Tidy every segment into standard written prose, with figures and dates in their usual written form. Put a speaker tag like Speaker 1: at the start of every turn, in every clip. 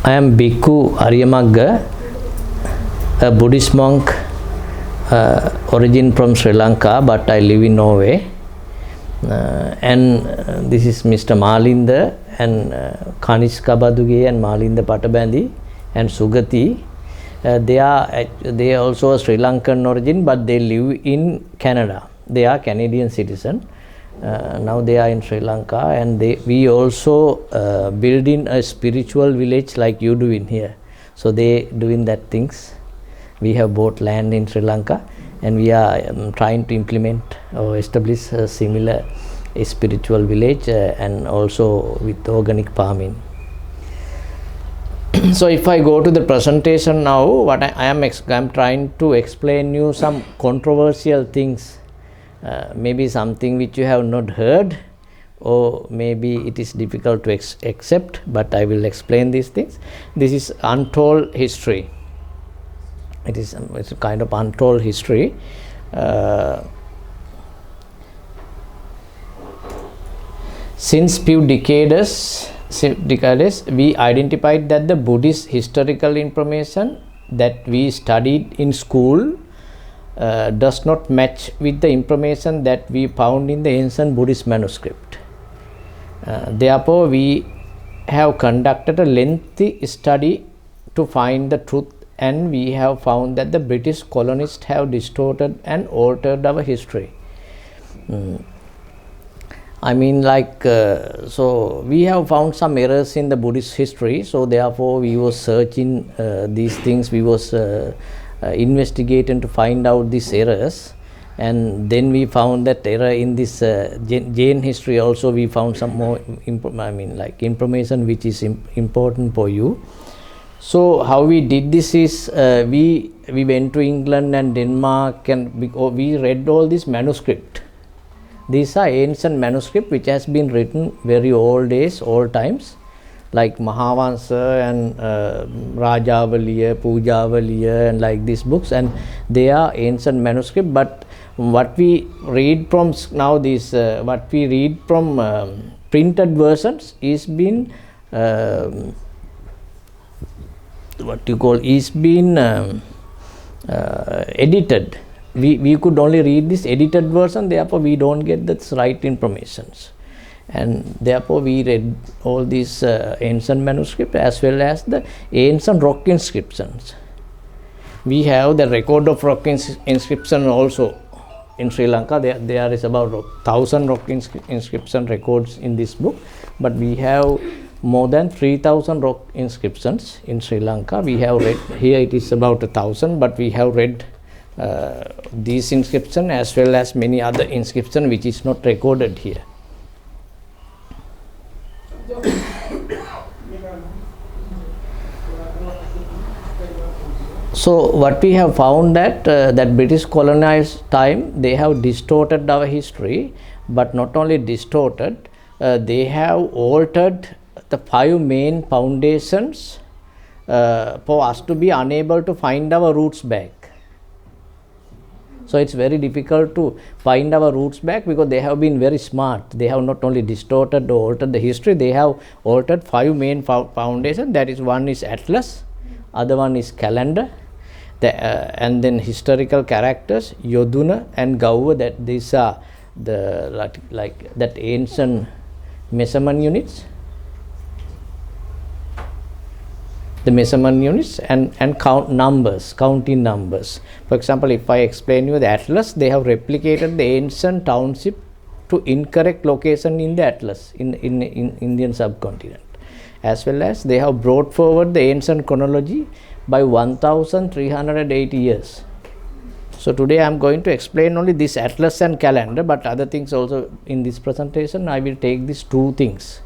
Speaker 1: I am Bhikkhu Aryamagga, a Buddhist monk, origin from Sri Lanka, but I live in Norway. This is Mr. Malinda and Kanishka Baduge and Malinda Patabandi and Sugati. They are also a Sri Lankan origin, but they live in Canada. They are Canadian citizen. Now they are in Sri Lanka, and we also building a spiritual village like you do in here. So they doing that things. We have bought land in Sri Lanka, and we are trying to implement or establish a similar spiritual village and also with organic farming. So if I go to the presentation now, what I'm trying to explain you some controversial things. Maybe something which you have not heard, or maybe it is difficult to accept, but I will explain these things. This is untold history. It's a kind of untold history. Since few decades, we identified that the Buddhist historical information that we studied in school does not match with the information that we found in the ancient Buddhist manuscript. Therefore, we have conducted a lengthy study to find the truth, and we have found that the British colonists have distorted and altered our history. So we have found some errors in the Buddhist history, so therefore we were searching these things, we was investigating to find out these errors, and then we found that error in this Jain history also. We found some more information which is important for you. So how we did this is we went to England and Denmark, and we read all this manuscript. These are ancient manuscript which has been written very old days, old times, like Mahavansa and Rajavaliya, Pujavaliya, and like these books, and they are ancient manuscript. But what we read from now, what we read from printed versions is been edited. We could only read this edited version, therefore we don't get the right informations, and therefore we read all these ancient manuscripts as well as the ancient rock inscriptions. We have the record of rock inscription also in Sri Lanka. There is about 1,000 rock inscription records in this book, but we have more than 3,000 rock inscriptions in Sri Lanka. We have read here, it is about 1,000, but we have read these inscription as well as many other inscription which is not recorded here. So what we have found that that British colonized time, they have distorted our history, but not only distorted, they have altered the 5 main foundations for us to be unable to find our roots back. So it's very difficult to find our roots back because they have been very smart. They have not only distorted or altered the history, they have altered 5 main foundations. That is, one is atlas, other one is calendar, and then historical characters, Yoduna and Gauva. That these are the like that ancient measurement units. The measurement units and counting numbers. For example, if I explain you the atlas, they have replicated the ancient township to incorrect location in the atlas in Indian subcontinent, as well as they have brought forward the ancient chronology by 1,380 years. So today I am going to explain only this atlas and calendar, but other things also in this presentation. I will take these 2 things.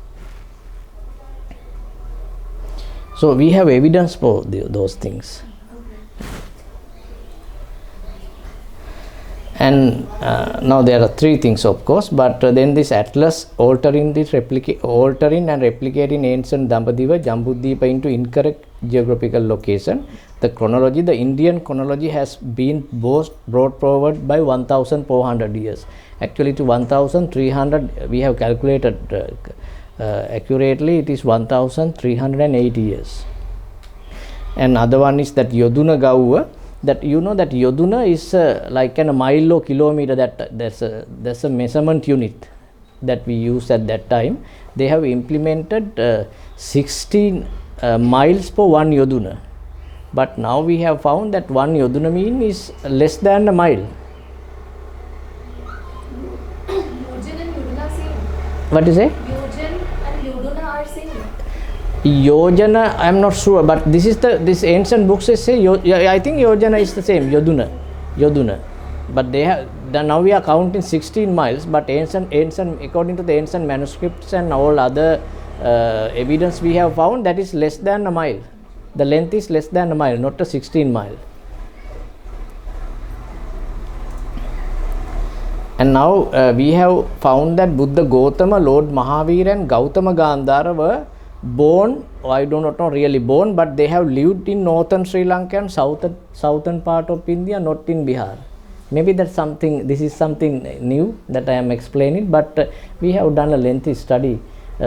Speaker 1: So we have evidence for those things, and now there are 3 things, of course. But then this atlas altering and replicating ancient Dambadiva, Jambudvipa into incorrect geographical location. The chronology, the Indian chronology, has been brought forward by 1,400 years. Actually, to 1,300 we have calculated. Accurately, it is 1,380 years. and other one is that Yoduna Gauva. That you know that Yoduna is like a mile or kilometer, that there's a measurement unit that we used at that time. They have implemented 16 miles per one Yoduna, but now we have found that one Yoduna mean is less than a mile.
Speaker 2: Yojan and Yoduna are same.
Speaker 1: What is it?
Speaker 2: Yojan and Yoduna are same.
Speaker 1: Yojana, I am not sure, but this ancient books say I think Yojana is the same, Yoduna. But they have now we are counting 16 miles, but ancient according to the ancient manuscripts and all other evidence we have found, that is less than a mile. The length is less than a mile, not a 16 mile. And now we have found that Buddha Gautama, Lord Mahavira and Gautama Gandhara were born, or I do not know really born, but they have lived in northern Sri Lanka and southern part of India, not in Bihar. Maybe that's something, this is something new that I am explaining, but we have done a lengthy study.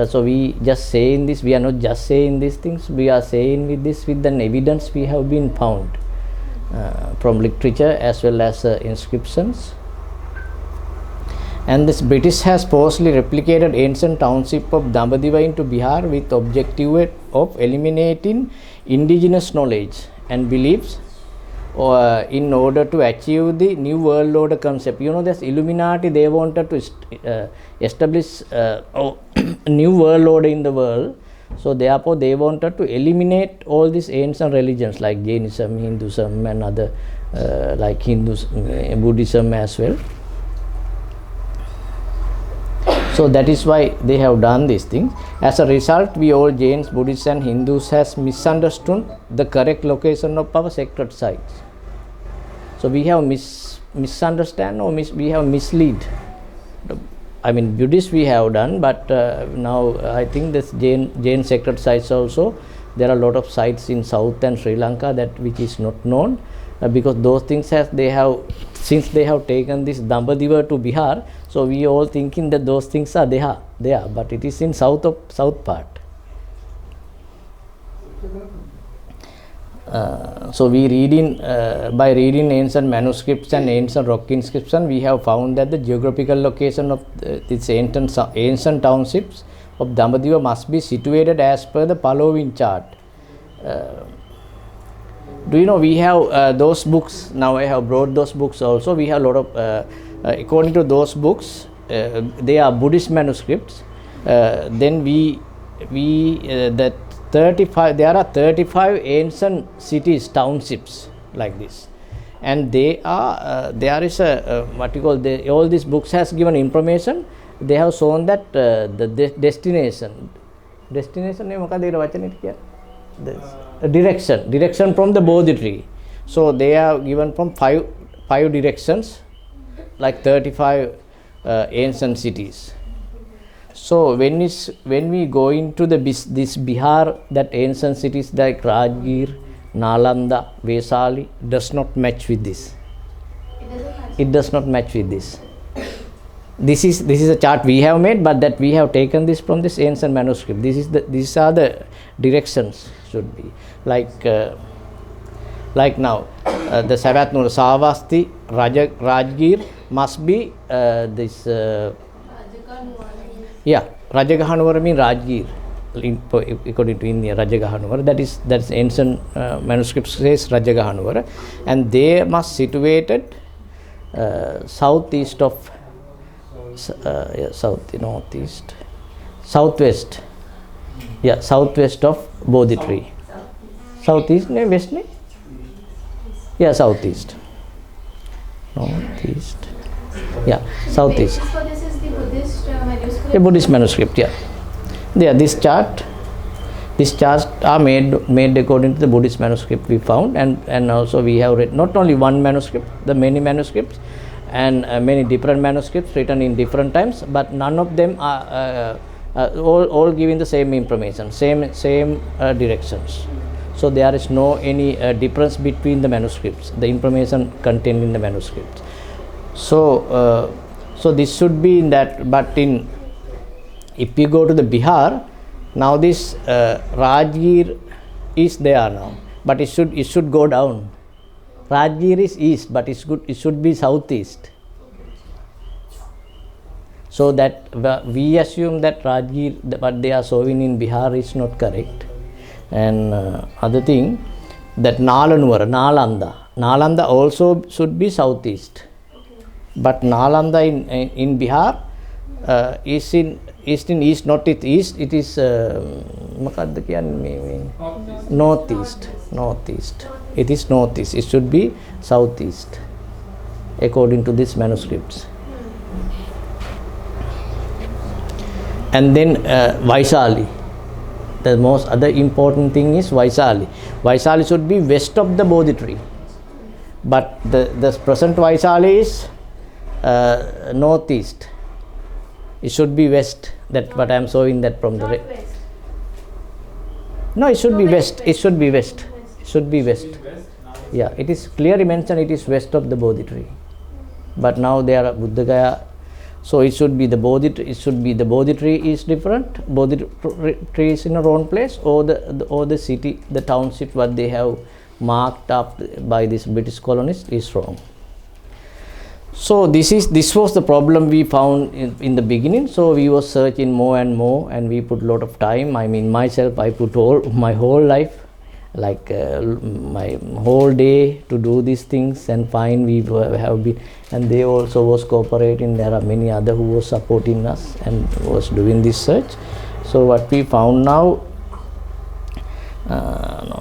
Speaker 1: So we just saying this, we are not just saying these things, we are saying with this with an evidence we have been found from literature as well as inscriptions. And this British has forcibly replicated ancient township of Dambadiva into Bihar with objective of eliminating indigenous knowledge and beliefs in order to achieve the new world order concept. You know, this Illuminati, they wanted to establish a new world order in the world. So therefore they wanted to eliminate all these ancient religions like Jainism, Hinduism and other like Buddhism as well. So that is why they have done these things. As a result, we all Jains, Buddhists and Hindus has misunderstood the correct location of our sacred sites. So we have misunderstand or we have mislead. I mean, Buddhists we have done, but now I think this Jain sacred sites also, there are a lot of sites in South and Sri Lanka that which is not known, because those things since they have taken this Dambadiva to Bihar, so we all thinking that those things are there, but it is in south part. So we by reading ancient manuscripts and ancient rock inscription, we have found that the geographical location of these ancient townships of Dambadiva must be situated as per the following chart. Do you know we have those books? Now I have brought those books also. We have a lot of according to those books, they are Buddhist manuscripts. Then that 35, there are 35 ancient cities, townships like this, and they are there is a what you call all these books has given information. They have shown that the destination direction from the Bodhi tree. So they are given from five directions, like 35 ancient cities. So when we go into this Bihar, that ancient cities like Rajgir, Nalanda, Vesali does not match with this. It does not match with this. This is a chart we have made, but that we have taken this from this ancient manuscript. These are the directions should be like now the Savatnura Savasti Rajgir must be this Rajagahanuvara means Rajgir according to India. Rajagahanuvara, that's ancient manuscript says Rajagahanuvara, and they must situated southeast of southwest of Bodhi tree. Southeast, west, southeast, northeast, southeast.
Speaker 2: So this is the Buddhist manuscript.
Speaker 1: A Buddhist manuscript, This charts are made according to the Buddhist manuscript we found, and also we have read not only one manuscript, the many manuscripts and many different manuscripts written in different times, but none of them are all giving the same information, same directions. So there is no any difference between the manuscripts, the information contained in the manuscripts. So this should be in that, but if you go to the Bihar, now this Rajgir is there now, but it should go down. Rajgir is east, but it should be southeast. So that we assume that Rajgir, what they are showing in Bihar, is not correct. And other thing, that Nalanda also should be southeast. But Nalanda in Bihar is in east, not east. It is northeast. It is northeast. It should be southeast, according to these manuscripts. And then Vaisali. The most other important thing is Vaisali. Vaisali should be west of the Bodhi tree. But the present Vaisali is northeast. It should be west. That's what I am showing that from the... No, it should be west. It should be west. It should be west. Yeah, it is clearly mentioned it is west of the Bodhi tree. But now there are Buddha Gaya. So it should be the Bodhi. It should be the Bodhi tree is different. Bodhi tree is in a wrong place, or the city, the township what they have marked up by this British colonists is wrong. So this was the problem we found in the beginning. So we were searching more and more, and we put a lot of time. I mean, myself, I put my whole life, like my whole day to do these things and find. We have been, and they also was cooperating. There are many other who was supporting us and was doing this search. So what we found now,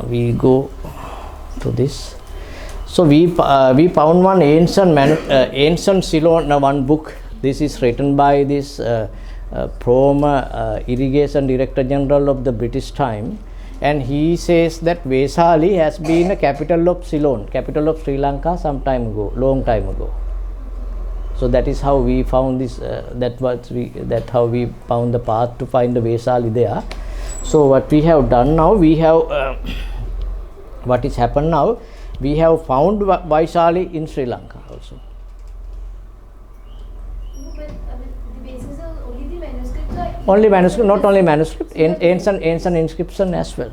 Speaker 1: we go to this. So we found one ancient Ceylon, one book. This is written by this former Irrigation Director General of the British time. And he says that Vaisali has been a capital of Ceylon, capital of Sri Lanka some time ago, long time ago. So that is how we found this. That's how we found the path to find the Vaisali there. So what we have done now, we have what is happened now. We have found Vaisali in Sri Lanka also.
Speaker 2: No, but the basis of only the manuscripts are...
Speaker 1: Only manuscript, not only manuscript, ancient inscription as well.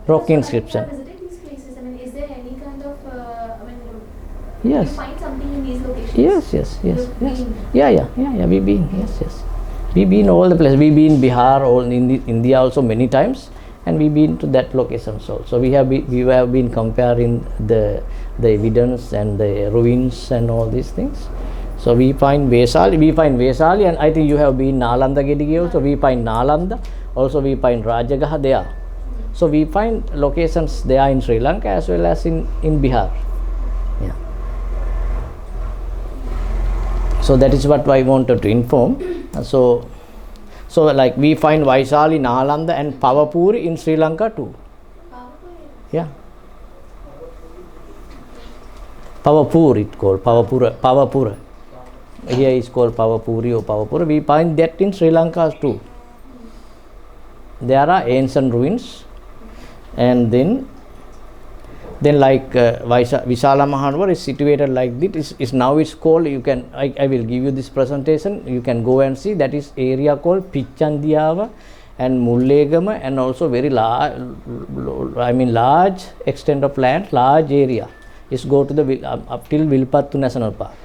Speaker 1: Rock inscription.
Speaker 2: Have you visited these places? I mean, is there any kind of...
Speaker 1: Yes.
Speaker 2: You find something in these locations?
Speaker 1: Yes.
Speaker 2: You've been?
Speaker 1: Yeah. We been. Yes. We been all the places. We been Bihar, all in India also many times. And we been to that locations also. We have been comparing the evidence and the ruins and all these things. So we find Vaisali, and I think you have been Nalanda Gedigi also. We find Nalanda, also we find Rajagaha there. So we find locations there in Sri Lanka as well as in Bihar. Yeah. So that is what I wanted to inform. So like we find Vaisali, Nalanda and Pavapuri in Sri Lanka too. Yeah. Pavapur it called, Pavapura. Here is called Pavapuri or Pavapura. We find that in Sri Lanka too. There are ancient ruins, and then like Visala Mahanwar is situated like this. Is now it's called. You can I will give you this presentation. You can go and see. That is area called Pichandiava and Mullegama, and also very large. Large extent of land, large area. Is go to the up till Vilpattu National Park.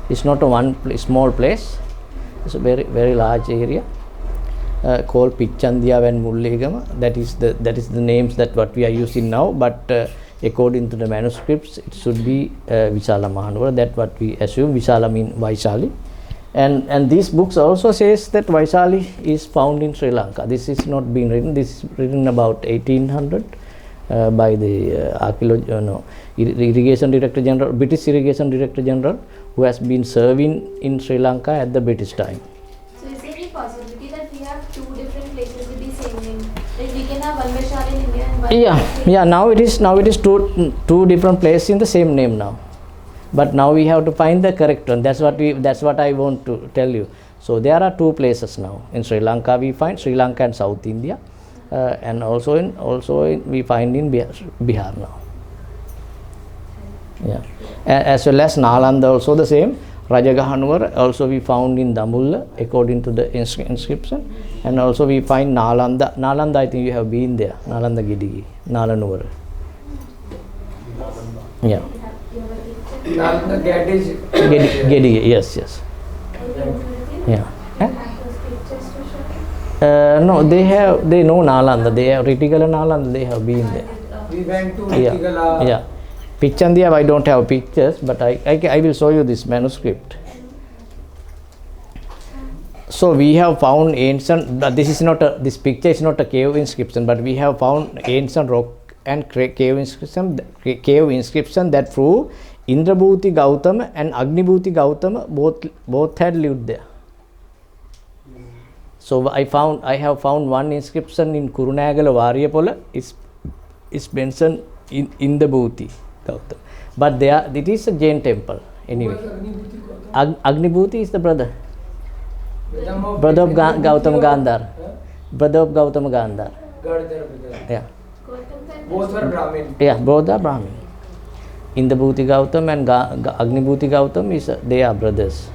Speaker 1: It's not a small place. It's a very large area. Called Pichandiava and Mullegama. That is the names that what we are using now, but according to the manuscripts it should be Visala Mahanwara. That what we assume. Visala mean Vaisali, and these books also says that Vaisali is found in Sri Lanka. This is not been written. This is written about 1800 by the Irrigation Director General, British Irrigation Director General, who has been serving in Sri Lanka at the British time.
Speaker 2: So is there any possibility that we have two different places with the same name? Like we can have one Vaisali in India and one...
Speaker 1: Yeah. Now it is two different places in the same name now. But now we have to find the correct one. That's what I want to tell you. So there are two places now in Sri Lanka. We find Sri Lanka and South India, and also we find in Bihar now. Yeah, as well as Nalanda also the same. Rajagahanuwara also we found in Damulla according to the inscription, and also we find Nalanda. Nalanda, I think you have been there. Nalanda Gidigi, Nalanuwara. Yeah.
Speaker 3: Nalanda
Speaker 1: Gidigi, yes. Yeah. No, they know Nalanda. They have Ritigala Nalanda. They have been there.
Speaker 3: We went to Ritigala.
Speaker 1: Yeah. Pichandia, I don't have pictures, but I will show you this manuscript. So we have found ancient. This picture is not a cave inscription, but we have found ancient rock and cave inscription that prove Indrabhuti Gautama and Agnibhuti Gautama both had lived there. So I have found one inscription in Kurunagala Varyapola. It's mentioned in Indrabhuti Gautama, but it is a Jain temple anyway. Agnibhuti is the brother of Gautama Gandhar. Brother of Gautama Gandhar. Yeah.
Speaker 3: Both were Brahmin.
Speaker 1: Yeah, both are Brahmin. Indrabhuti Gautama and Agnibhuti Gautama they are brothers.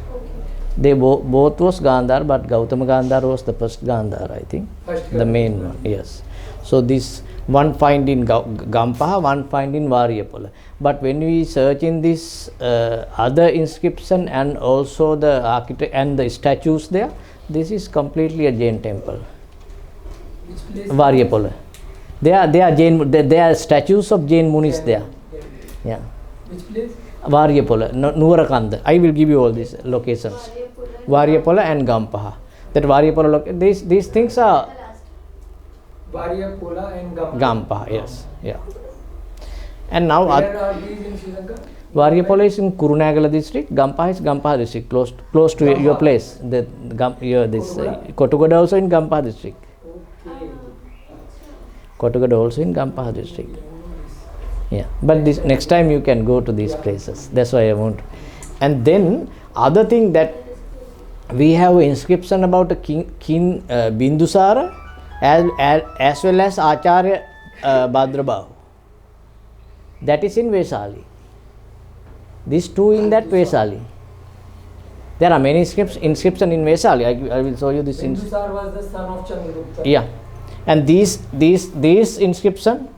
Speaker 1: They both was Gandhar, but Gautama Gandhar was the first Gandhar, I think. The main one, yes. So this one find in Gampaha, one find in Varyapola. But when we search in this other inscription and also the architect and the statues there, this is completely a Jain temple.
Speaker 3: Which place?
Speaker 1: Varyapola. They are Jain. They are statues of Jain Munis there. Yeah.
Speaker 3: Which place?
Speaker 1: Varyapola, Nuvarakanda. I will give you all these locations. Varyapola and Gampaha. That Varyapola, these things are
Speaker 3: Varyapola and
Speaker 1: Gampaha, yes. Yeah. And now
Speaker 3: where are these in Sri Lanka?
Speaker 1: Varyapola is in Kurunagala district. Gampaha is Gampaha district, close to your place. Kottagode also in Gampaha district.
Speaker 3: Okay.
Speaker 1: Kottagode also in Gampaha district. Yeah, but this next time you can go to these places. That's why I want. And then other thing that we have inscription about a king Bindusara as well as Acharya Bhadrabahu. That is in Vesali. These two in that Vesali. There are many inscription in Vesali. I will show you this.
Speaker 3: Bindusar was the son of Chandragupta.
Speaker 1: Yeah, and these inscription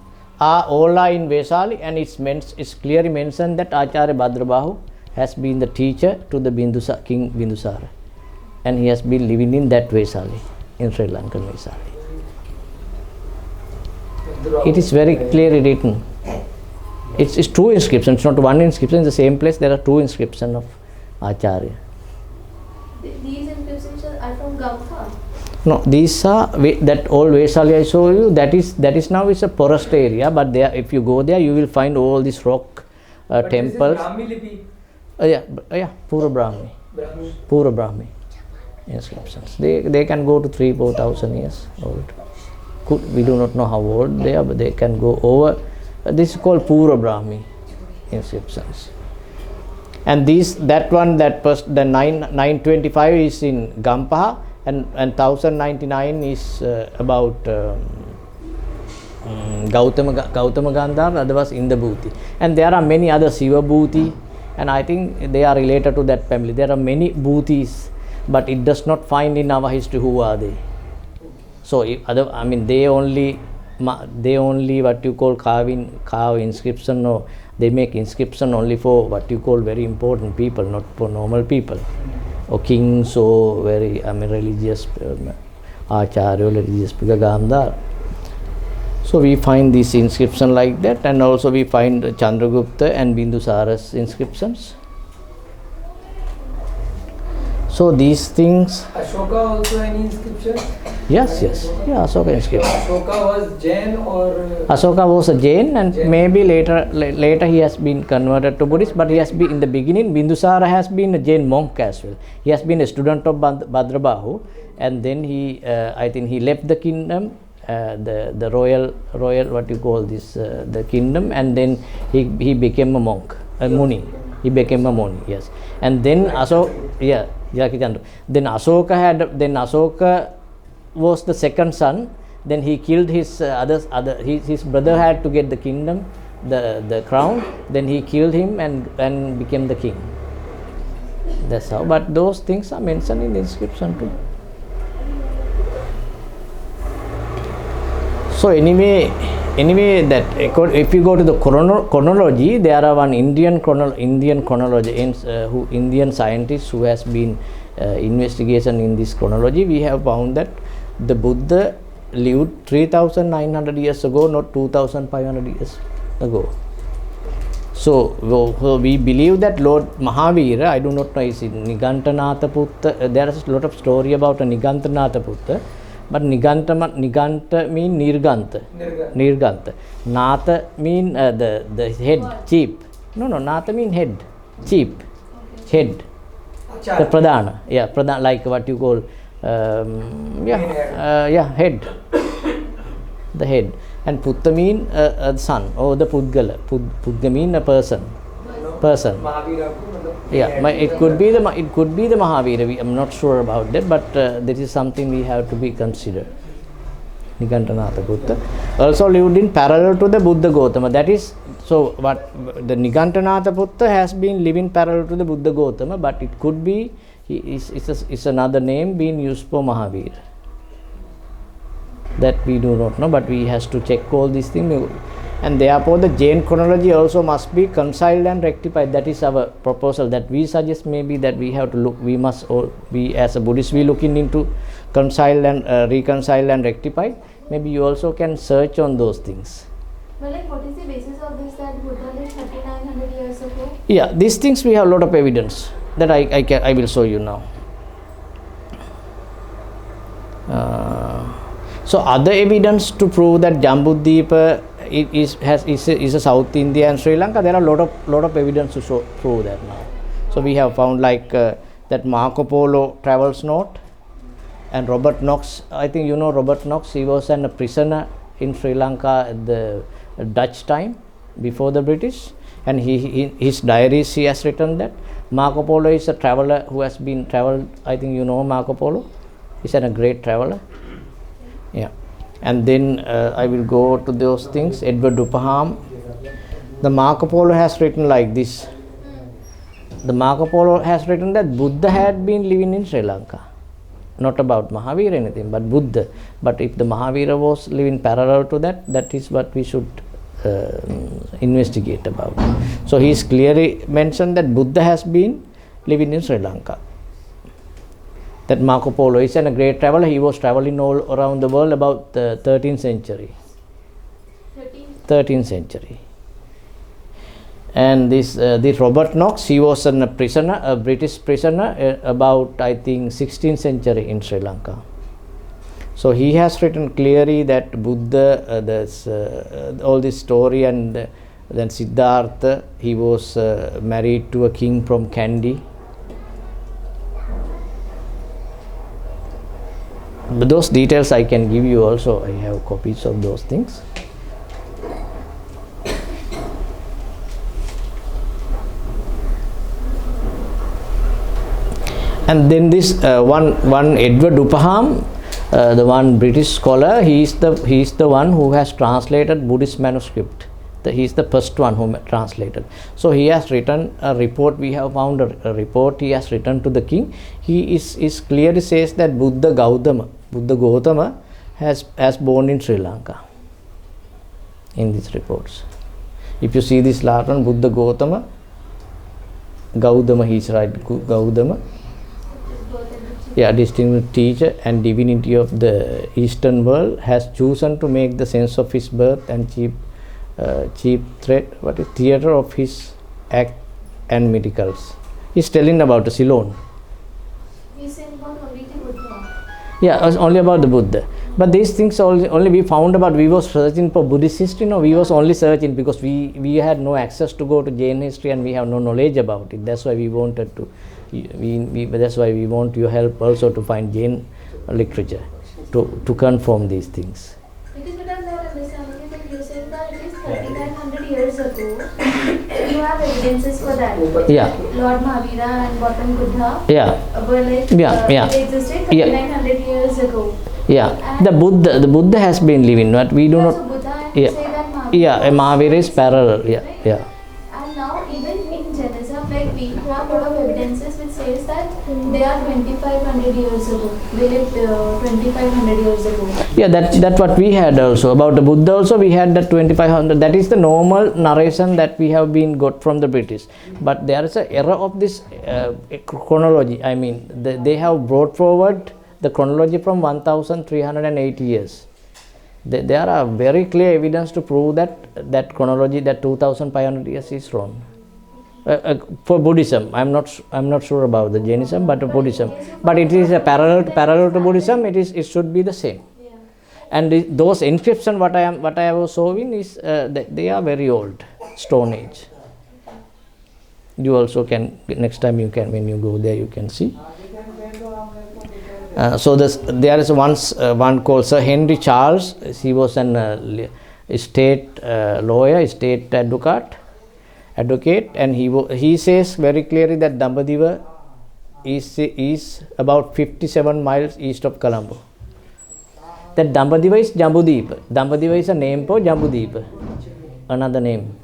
Speaker 1: all are in Vesali, and it's clearly mentioned that Acharya Bhadrabahu has been the teacher to the King Bindusara, and he has been living in that Vesali, in Sri Lankan Vesali. It is very clearly written. It's two inscriptions, it's not one inscription. In the same place there are two inscriptions of Acharya.
Speaker 2: These inscriptions are from Gampha.
Speaker 1: No, these are that old Vesali I show you. That is now is a forest area, but there, if you go there, you will find all these rock temples.
Speaker 3: Brahmi Lipi.
Speaker 1: Yeah, Pura Brahmi inscriptions. They can go to 3,000-4,000 years old. We do not know how old they are, but they can go over. This is called Pura Brahmi inscriptions. And the 925 is in Gampaha, and 1099 is about Gautama Gandhar, other was Indrabhuti. And there are many other Siva Bhuti, and I think they are related to that family. There are many Bhutis, but it does not find in our history who are they. So they only what you call carve inscription, or they make inscription only for what you call very important people, not for normal people, or kings, or very religious Acharya, religious Gandhar. So we find this inscription like that, and also we find Chandragupta and Bindusara's inscriptions. So these things.
Speaker 3: Ashoka also any inscription?
Speaker 1: Yes. Yeah, Ashoka inscription.
Speaker 3: Ashoka was Jain or?
Speaker 1: Ashoka was a Jain, and maybe later he has been converted to Buddhist, but he has been in the beginning. Bindusara has been a Jain monk as well. He has been a student of Bhadrabahu, and then I think he left the kingdom, the royal what you call this, the kingdom, and then he became a monk, a Muni. He became a Muni, yes. And then Then Ashoka was the second son. Then he killed his his brother had to get the kingdom, the crown. Then he killed him and became the king. That's how. But those things are mentioned in the inscription too. So anyway, that if you go to the chronology, there are one Indian chronology, Indian scientist who has been investigation in this chronology. We have found that the Buddha lived 3,900 years ago, not 2,500 years ago. So we believe that Lord Mahavira, I do not know, is it Nigantanatha Putta. There is a lot of story about a Nigantanatha Putta, but Niganta mean Nirganta. Natha mean the head, chief. No, Natha mean head, chief, head. The Pradhana, Pradhana, like what you call, head, the head. And Putta mean son, or the Pudgala. Pudga mean a person. It could be the Mahavira. I'm not sure about that, but this is something we have to be considered. Nigantanatha Putta also lived in parallel to the Buddha Gautama. That is, so what the Nigantanatha Putta has been living parallel to the Buddha Gautama, but it could be it's another name being used for Mahavira. That we do not know, but we has to check all these things, and therefore the Jain chronology also must be reconciled and rectified. That is our proposal that we suggest. Maybe that we have to look, we must all be, as a Buddhist, we looking into reconcile and rectify. Maybe you also can search on those things.
Speaker 2: Well, like, what is the basis of this that Buddha lived 3,900 years ago?
Speaker 1: Yeah, these things we have a lot of evidence that I will show you now. So other evidence to prove that Jambudvipa is a South India and Sri Lanka, there are a lot of evidence to prove that now. So we have found like that Marco Polo travels note, and Robert Knox. I think you know Robert Knox. He was a prisoner in Sri Lanka at the Dutch time before the British, and his diaries he has written that. Marco Polo is a traveler who has been traveled. I think you know Marco Polo. He's a great traveler. Yeah, and then I will go to those things. Edward Upham. The Marco Polo has written like this. The Marco Polo has written that Buddha had been living in Sri Lanka. Not about Mahavira anything, but Buddha. But if the Mahavira was living parallel to that, that is what we should investigate about. So he is clearly mentioned that Buddha has been living in Sri Lanka. That Marco Polo is a great traveler. He was traveling all around the world about the 13th century. 13th century. And this Robert Knox, he was a prisoner, a British prisoner, about I think 16th century in Sri Lanka. So he has written clearly that Buddha, all this story, and then Siddhartha, he was married to a king from Kandy. But those details I can give you also. I have copies of those things. And then this one Edward Upham, the one British scholar, he is the one who has translated Buddhist manuscript. He is the first one who translated. So he has written a report. We have found a report he has written to the king. He is clearly says that Buddha Gautama has born in Sri Lanka. In these reports, if you see this last one, Buddha Gautama, he is right, Gautama. Yeah, distinguished teacher and divinity of the Eastern world, has chosen to make the sense of his birth and chief theater of his act and miracles. He's telling about Ceylon.
Speaker 2: He's saying about only the Buddha.
Speaker 1: Yeah, only about the Buddha. But these things only we found about. We was searching for Buddhist history. No, we was only searching because we had no access to go to Jain history, and we have no knowledge about it. That's why we wanted to. That's why we want your help also to find Jain literature to confirm these things.
Speaker 2: Because what I'm not understanding is that you said that it is 3,900 years ago. You have evidences for that.
Speaker 1: Yeah.
Speaker 2: Lord Mahavira and Gautam Buddha.
Speaker 1: Yeah.
Speaker 2: Were like they existed 3,900 years ago.
Speaker 1: Yeah. The Buddha has been living. But we do not.
Speaker 2: So Buddha and
Speaker 1: Yeah.
Speaker 2: say that Mahavira.
Speaker 1: Yeah. Mahavira is parallel. Yeah.
Speaker 2: Right?
Speaker 1: Yeah.
Speaker 2: And now even in Jainism, like we have a lot of evidences which say They are 2500 years ago. They lived 2500 years ago.
Speaker 1: Yeah, that's what we had also. About the Buddha also we had that 2500. That is the normal narration that we have been got from the British. But there is an error of this chronology. I mean, they have brought forward the chronology from 1380 years. There are very clear evidence to prove that chronology, that 2500 years is wrong. For Buddhism, I'm not sure about the Jainism, but Buddhism. But it is a parallel to Buddhism. It should be the same.
Speaker 2: Yeah.
Speaker 1: And those inscriptions what I was showing is they are very old, Stone Age. You also can, next time you can, when you go there, you can see. So there is one called Sir Henry Charles. He was an state lawyer, state advocate, and he says very clearly that Dambadiva is about 57 miles east of Colombo. That Dambadiva is Jambudeep. Dambadiva is a name for Jambudeep, another name.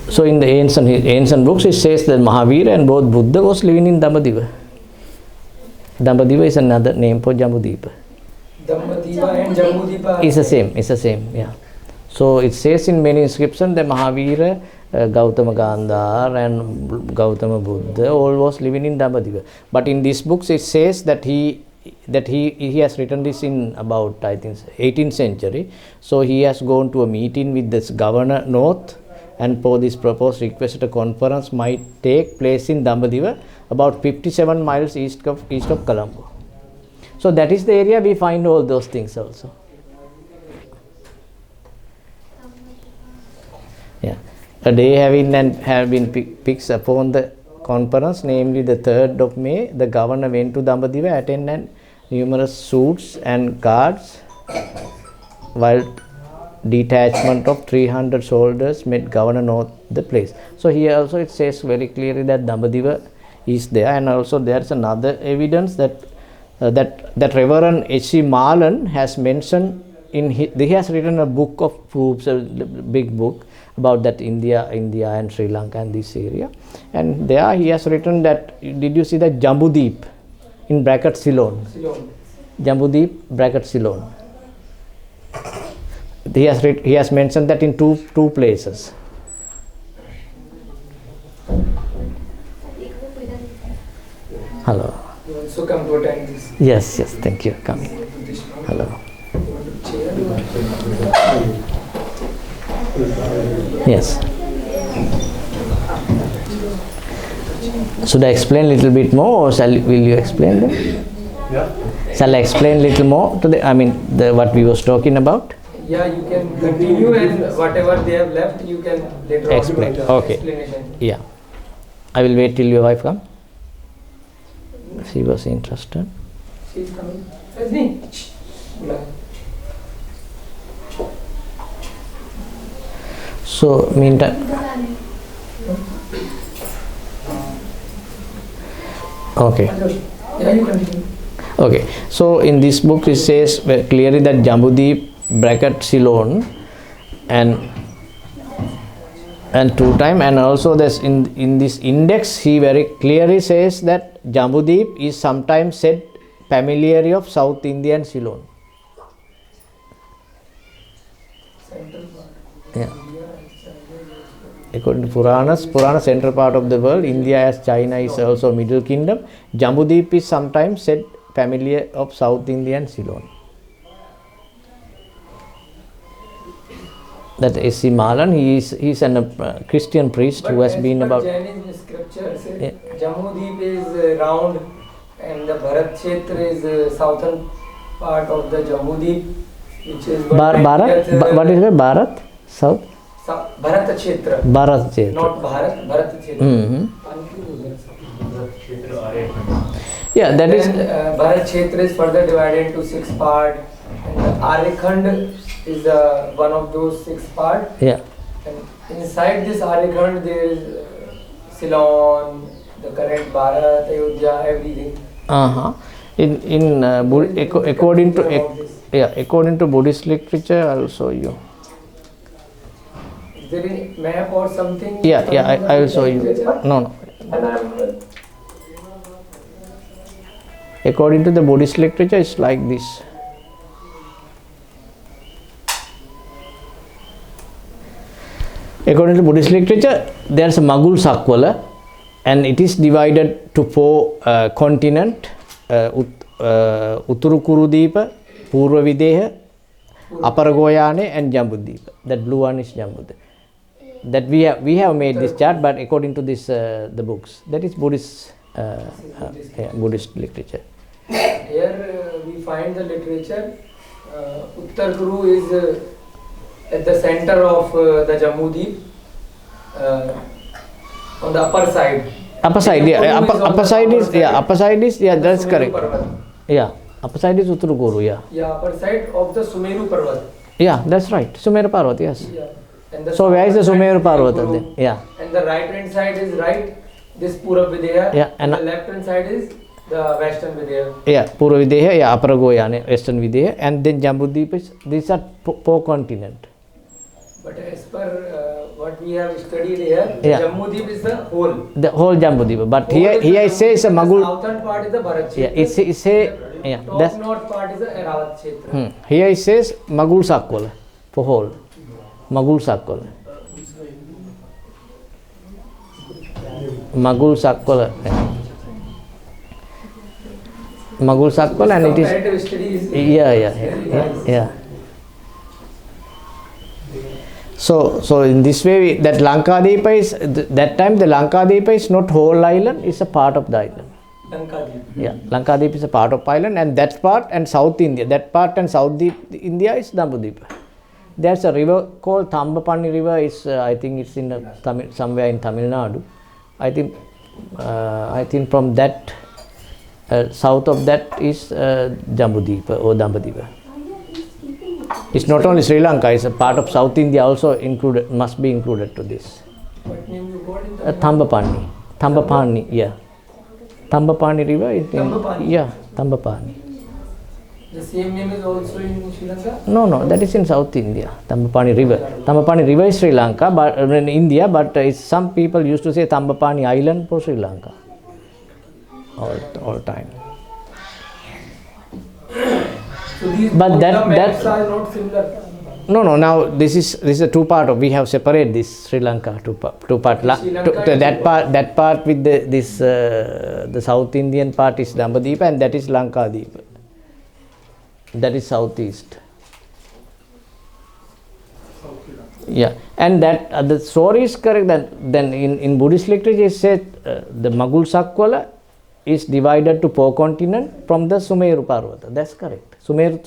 Speaker 1: So in the ancient books it says that Mahavira and both Buddha was living in Dambadiva. Dambadiva is another name for Jambudeep.
Speaker 3: Dambadiva and Jambudeepa
Speaker 1: It's the same, yeah. So it says in many inscriptions that Mahavira, Gautama Gandhar and Gautama Buddha all was living in Dambadiva. But in these books it says that he has written this in about, I think, 18th century. So he has gone to a meeting with this Governor North, and for this purpose requested a conference might take place in Dambadiva, about 57 miles east of Colombo. So that is the area we find all those things also. Yeah. A day have been fixed upon the conference, namely the 3rd of May. The governor went to Dambadiva, attended numerous suits and guards, while detachment of 300 soldiers met Governor North the place. So here also it says very clearly that Dambadiva is there, and also there is another evidence that Reverend H.C. Marlan has mentioned he has written a book of proofs, a big book about that India and Sri Lanka and this area, and there he has written that, did you see that Jambudeep in bracket Ceylon? Jambudeep bracket Ceylon. He has mentioned that in two places. Hello.
Speaker 3: You also come to attend this.
Speaker 1: Yes, thank you. Coming. Hello. Yes. Should I explain a little bit more, or will you explain them?
Speaker 3: Yeah.
Speaker 1: Shall I explain a little more to what we was talking about?
Speaker 3: Yeah, you can continue, and whatever they have left, you can later
Speaker 1: Explain.
Speaker 3: on do the
Speaker 1: Okay.
Speaker 3: explanation.
Speaker 1: Yeah. I will wait till your wife comes. She was interested.
Speaker 3: She is coming. Rajni. Yeah.
Speaker 1: So, meantime. Okay.
Speaker 3: Yeah, you continue.
Speaker 1: Okay. So, in this book it says clearly that Jambudeep bracket Ceylon and 2 times, and also this in this index he very clearly says that Jambudeep is sometimes said familiarity of South India and Ceylon. Yeah. According to Purana central part of the world, India as China is also Middle Kingdom. Jambudeep is sometimes said familiar of South India and Ceylon. That S.C. Marlan, he is a Christian priest
Speaker 3: But
Speaker 1: who has been about.
Speaker 3: Jainism scripture says
Speaker 1: Yeah.
Speaker 3: Jambudeep is round, and the Bharat Kshetra is southern part of the Jambudeep, which is
Speaker 1: Bharat? What is it? Bharat? South?
Speaker 3: Bharat Kshetra.
Speaker 1: Bharat Kshetra.
Speaker 3: Not Bharat, Bharat Kshetra.
Speaker 1: Mm-hmm. Yeah, that is.
Speaker 3: Then, Bharat Kshetra is further divided into 6 parts, and the Arekhand is one of those 6 parts.
Speaker 1: Yeah.
Speaker 3: And inside this Arekhand there is Ceylon, the current Bharat, Ayodhya, everything.
Speaker 1: According to Buddhist literature, I'll show you.
Speaker 3: Is there any map or something?
Speaker 1: I will show you. No. According to the Buddhist literature, it's like this. According to Buddhist literature, there's a Magul Sakwala, and it is divided to 4 continents: Uttara Kurudeepa, Purva Videha, Apara Goyane, and Jambudipa. That blue one is Jambudipa. That we have made this chart, but according to this the books, that is Buddhist Buddhist literature.
Speaker 3: Here we find the literature. Uttar Kuru is at the center of the Jambu Deep, on the upper side.
Speaker 1: Upper side is that's correct. Upper side is Uttara Kuru,
Speaker 3: upper side of the Sumeru Parvat.
Speaker 1: That's right. Sumeru Parvat, yes.
Speaker 3: And
Speaker 1: So where is the Sumeru Parvat then?
Speaker 3: And the right hand side is this Purva Videha. And the left hand side is the Western Videha.
Speaker 1: Purva Videha, Apara Goyane, Western Videha, and then Jambudipa. These are 4 continents.
Speaker 3: But as per what we have studied here, Jambudip is the whole.
Speaker 1: The whole Jambudipa. But here it says a Magul.
Speaker 3: The southern part is the Bharat Kshetra.
Speaker 1: That's
Speaker 3: north part is the Eravat Kshetra.
Speaker 1: Here it says Magul Sakwala for whole. Magul Sakwala. Magul Sakwala. Magul Sakwala, and it is. So in this way, that Lankadeepa is that time the Lankadeepa is not whole island; it's a part of the island. Lankadeepa is a part of island, and that part and South India. That part and South India is Jambudipa. There's a river called Thambapani River. I think it's in somewhere in Tamil Nadu. I think from that south of that is Jambudipa or Dambudipa. It's not only Sri Lanka; it's a part of South India also included. Must be included to this.
Speaker 3: What name you got in
Speaker 1: Thambapani. Thambapani River is
Speaker 3: Thambapani.
Speaker 1: Thambapani.
Speaker 3: The same name is also in Sri Lanka?
Speaker 1: No, that is in South India. Thambapani River. Thambapani River is Sri Lanka, but in India. But some people used to say Thambapani Island for Sri Lanka. All time.
Speaker 3: So these
Speaker 1: But
Speaker 3: maps are not similar.
Speaker 1: No. Now this is a 2 part of. We have separated this Sri Lanka two part. That part with the South Indian part is Dambudipa, and that is Lankadeepa. That is southeast. And that the story is correct. Then in Buddhist literature it said the Magul Sakwala is divided to 4 continents from the Sumeru Parvata. That's correct. Sumeru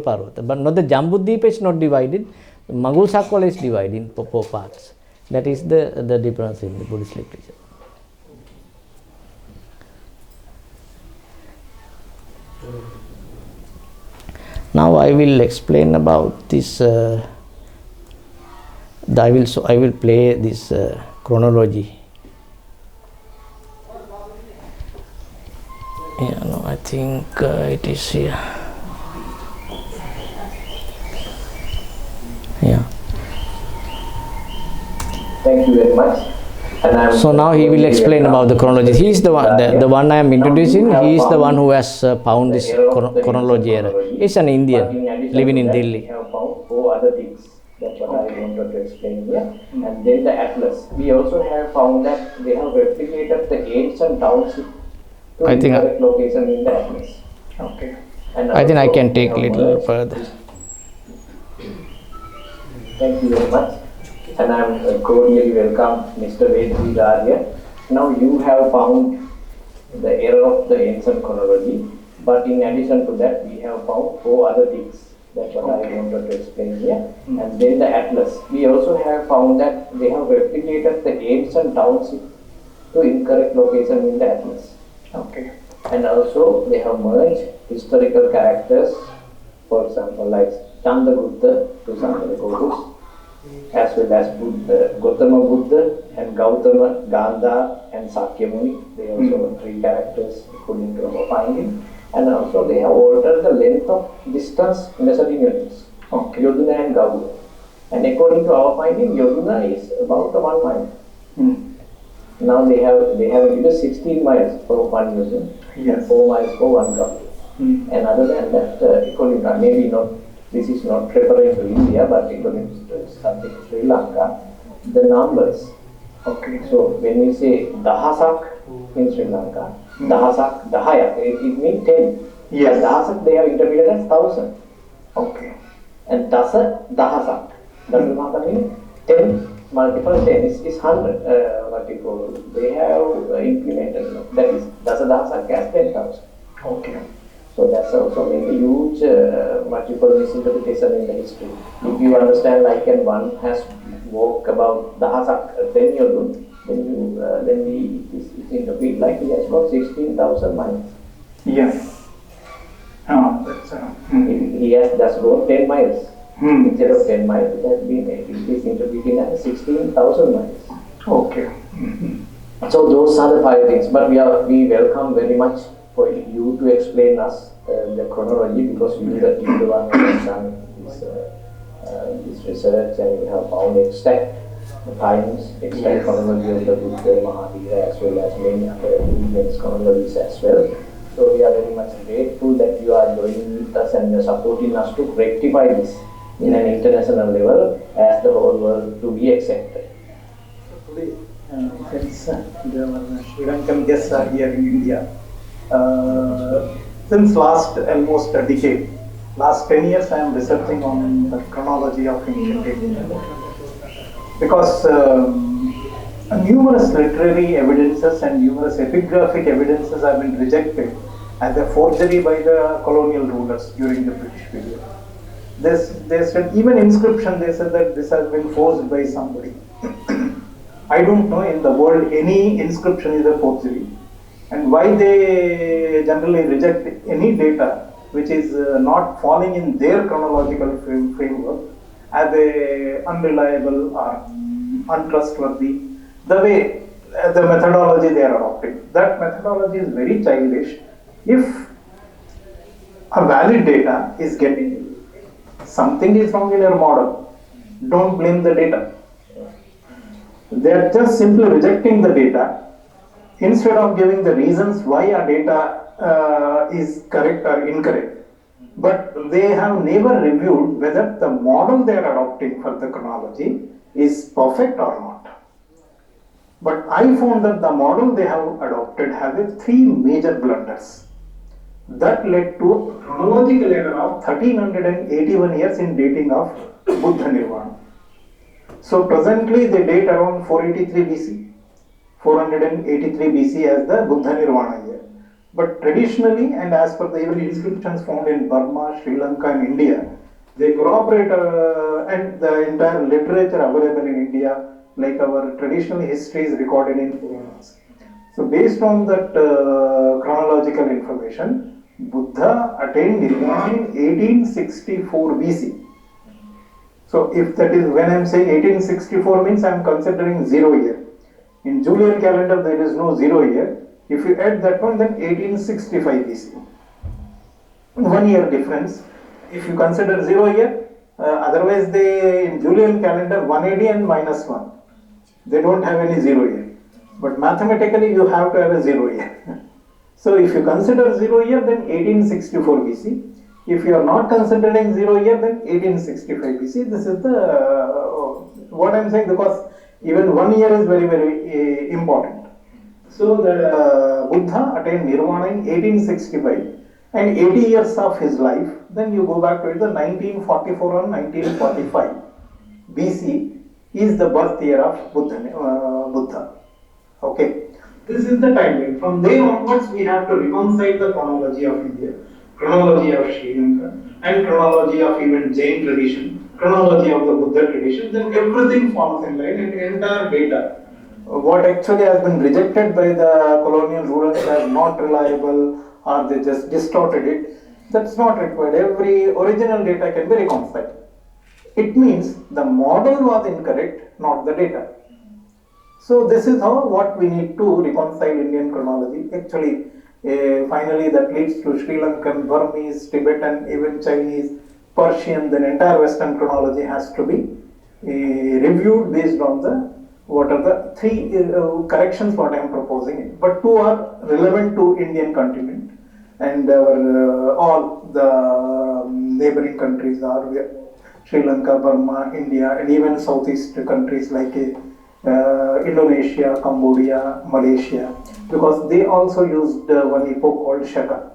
Speaker 1: Parvata. But not the Jambudipa is not divided. The Magul Sakwala is divided in 4 parts. That is the difference in the Buddhist literature. Now I will explain about this. I will play this chronology. I think it is here.
Speaker 4: Thank you very much.
Speaker 1: So now he will explain about the chronology. He is the one I am introducing. He is the one who has found this chronology error. He's an Indian living in Delhi.
Speaker 4: We have found 4 other things. That's what I wanted to explain here. And then the atlas. We also have found that they have replicated the ancient township to the correct location in the atlas. Okay. And
Speaker 1: I think I can take a little further.
Speaker 4: Thank you very much. And I am cordially welcome Mr. Vedri Arya. Now you have found the error of the ancient chronology, but in addition to that, we have found 4 other things. That's what I wanted to explain here. And then the atlas. We also have found that they have replicated the ancient township to incorrect location in the atlas. Okay. And also they have merged historical characters, for example, like Chandragupta to Chandragopus, as well as Buddha, Gautama Buddha and Gautama, Gandhar and Sakyamuni. They also are 3 characters according to our finding. And also they have altered the length of distance measured in units.
Speaker 5: Okay.
Speaker 4: Yoduna and Gaula. And according to our finding, Yoduna is about 1 mile. Now they have given 16 miles for 1 Yoduna,
Speaker 5: Yes.
Speaker 4: 4 miles for 1 Gaula. And other than that, according to, maybe not, this is not referring to India, but according to something Sri Lanka, the numbers.
Speaker 5: Okay.
Speaker 4: So when we say Dahasak in Sri Lanka, Dahasak, Dahayak, it means 10.
Speaker 5: Yes.
Speaker 4: And Dahasak they have interpreted as 1,000.
Speaker 5: Okay.
Speaker 4: And Dasa, Dahasak. Dasa means 10 multiple 10 is 100 multiple. They have implemented, that is Dasa Dahasak as 10,000.
Speaker 5: Okay.
Speaker 4: So that's also made a huge multiple misinterpretation in the history. If you understand, like, and one has walked about Dahasak 10 years, then we interpret like he has got 16,000 miles.
Speaker 5: Yes. That's
Speaker 4: He has just gone 10 miles.
Speaker 5: Hmm.
Speaker 4: Instead of 10 miles, it is interpreted as 16,000 miles.
Speaker 5: Okay.
Speaker 4: So those are the 5 things. But we welcome very much for you to explain us the chronology, because you the one who has done this research, and you have found exact times, exact chronology of the Buddha, Mahavira, as well as many other events chronologies as well. So we are very much grateful that you are joining with us and you are supporting us to rectify this in an international level, as the whole world to be accepted.
Speaker 5: Today, since there were Sri Lankan guests are here in India, since last almost a decade, last 10 years I am researching on the chronology of ancient India. Because numerous literary evidences and numerous epigraphic evidences have been rejected as a forgery by the colonial rulers during the British period. They said, even inscription, they said that this has been forged by somebody. I don't know in the world any inscription is a forgery, and why they generally reject any data which is not falling in their chronological framework as a unreliable or untrustworthy. The way, the methodology they are adopting, that methodology is very childish. If a valid data is getting, something is wrong in your model, don't blame the data. They are just simply rejecting the data instead of giving the reasons why a data is correct or incorrect. But they have never reviewed whether the model they are adopting for the chronology is perfect or not. But I found that the model they have adopted has 3 major blunders. That led to a chronological error of 1381 years in dating of Buddha Nirvana. So presently they date around 483 BC, 483 BC as the Buddha Nirvana year. But traditionally, and as per the even inscriptions found in Burma, Sri Lanka and India, they corroborate and the entire literature available in India, like our traditional history is recorded in Puranas. So based on that chronological information, Buddha attained Nirvana in 1864 BC. So if that is, when I am saying 1864 means I am considering 0 year. In Julian calendar there is no 0 year. If you add that one, then 1865 BC. 1 year difference. If you consider 0 year, otherwise they in Julian calendar 180 and minus 1. They don't have any 0 year. But mathematically you have to have a 0 year. So if you consider 0 year, then 1864 BC. If you are not considering 0 year, then 1865 BC. This is the what I am saying, because even 1 year is very, very important. So the Buddha attained Nirvana in 1865 and 80 years of his life, then you go back to the 1944 or 1945 BC is the birth year of Buddha. Okay. This is the timeline. From there onwards, we have to reconcile the chronology of India, chronology of Sri Lanka, and chronology of even Jain tradition, chronology of the Buddha tradition. Then everything falls in line, and entire data, what actually has been rejected by the colonial rulers as not reliable, or they just distorted it, that's not required. Every original data can be reconciled. it means the model was incorrect, not the data. So this is how what we need to reconcile Indian chronology. Actually, finally that leads to Sri Lankan, Burmese, Tibetan, even Chinese, Persian, then entire Western chronology has to be reviewed based on the what are the three corrections what I am proposing. But two are relevant to Indian continent and our all the neighboring countries are Sri Lanka, Burma, India, and even Southeast countries like Indonesia, Cambodia, Malaysia, because they also used one epoch called Shaka.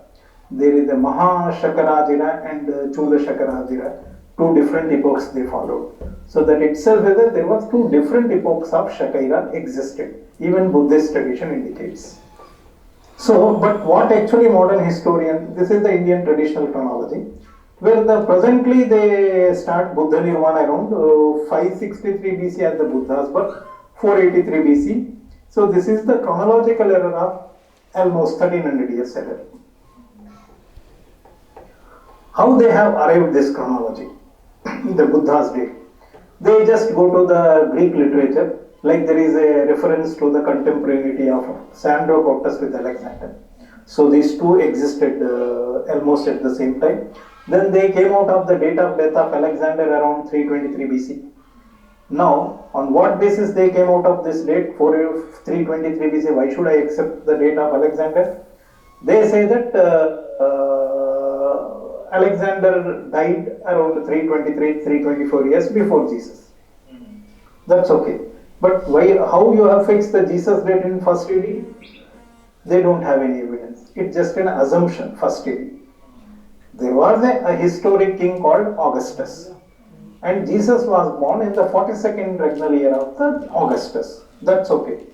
Speaker 5: There is the Maha Shakarajira and Chula Shakarajira, two different epochs they followed. So that itself whether there was two different epochs of Shaka existed, even Buddhist tradition indicates. So, but what actually modern historian, this is the Indian traditional chronology, where presently they start Buddha Nirvana around 563 BC as the Buddha's birth, 483 BC. So this is the chronological error of almost 1300 years error. How they have arrived this chronology, the Buddha's day? They just go to the Greek literature, like there is a reference to the contemporaneity of Sandro Cottus with Alexander. So these two existed almost at the same time. Then they came out of the date of death of Alexander around 323 BC. Now, on what basis they came out of this date, 323 BC? Why should I accept the date of Alexander? They say that Alexander died around 323, 324 years before Jesus. That's okay. But why? How you have fixed the Jesus date in first AD? They don't have any evidence. It's just an assumption, first AD. There was a historic king called Augustus. And Jesus was born in the 42nd regnal year of the Augustus. That's okay.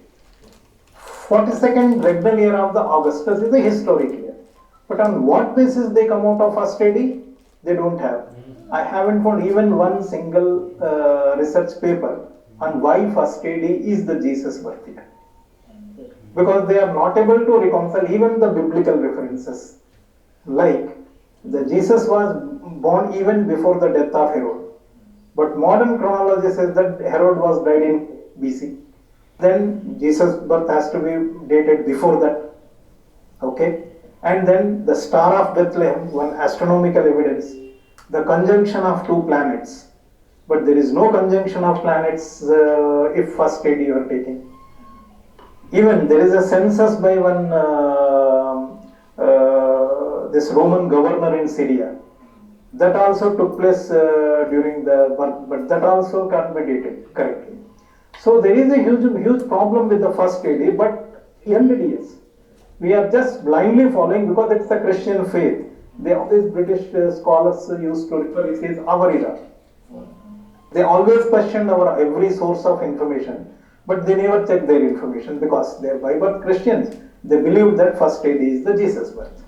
Speaker 5: 42nd regnal year of the Augustus is a historic year. But on what basis they come out of first AD? They don't have. I haven't found even one single research paper on why first AD is the Jesus birth year. Because they are not able to reconcile even the biblical references. Like, the Jesus was born even before the death of Herod. But modern chronology says that Herod was died in BC. Then Jesus' birth has to be dated before that. Okay? And then the Star of Bethlehem, one astronomical evidence, the conjunction of two planets. But there is no conjunction of planets if first AD you are taking. Even there is a census by one this Roman governor in Syria. That also took place during the birth, but that also can't be dated correctly. So there is a huge problem with the first AD, but 100 years. We are just blindly following because it's the Christian faith. All these British scholars used to refer it as our era. They always questioned our every source of information, but they never checked their information because they are by birth Christians. They believe that first AD is the Jesus birth.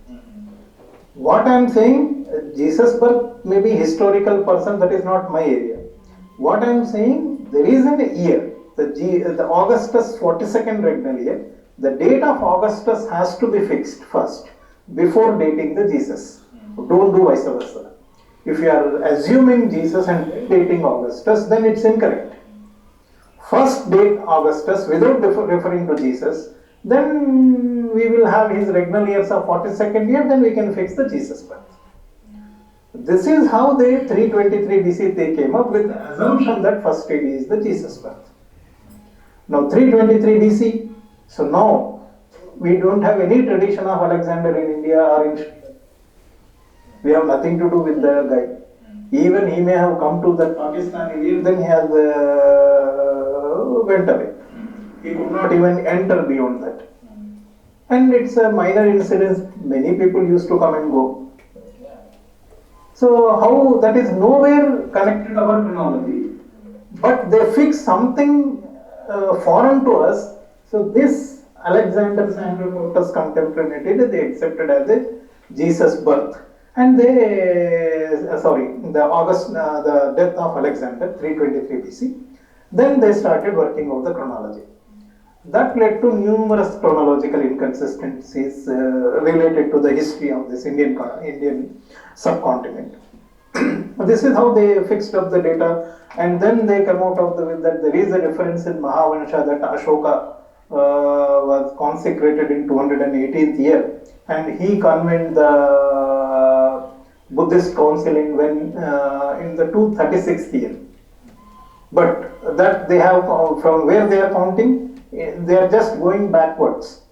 Speaker 5: What I am saying, Jesus birth may be historical person, that is not my area. What I am saying, there is an year, the Augustus 42nd regnal year, the date of Augustus has to be fixed first, before dating the Jesus. Don't do vice versa. If you are assuming Jesus and dating Augustus, then it's incorrect. First date Augustus without referring to Jesus, then we will have his regnal years of 42nd year, then we can fix the Jesus birth. This is how they 323 BC they came up with the assumption that first AD is the Jesus birth. Now 323 BC, so now we don't have any tradition of Alexander in India or in Sri Lanka. We have nothing to do with the guy. Even he may have come to the Pakistani, then he has went away. He could not even enter beyond that. And it's a minor incident. Many people used to come and go. So how that is nowhere connected to our chronology, but they fix something foreign to us. So this Alexander Sandro Cottus contemporaneity they accepted as a Jesus birth, and they the death of Alexander 323 BC. Then they started working out the chronology. That led to numerous chronological inconsistencies related to the history of this Indian subcontinent. This is how they fixed up the data, and then they come out of with that there is a reference in Mahavansha that Ashoka was consecrated in 218th year, and he convened the Buddhist council in the 236th year. But that they have from where they are counting, they are just going backwards.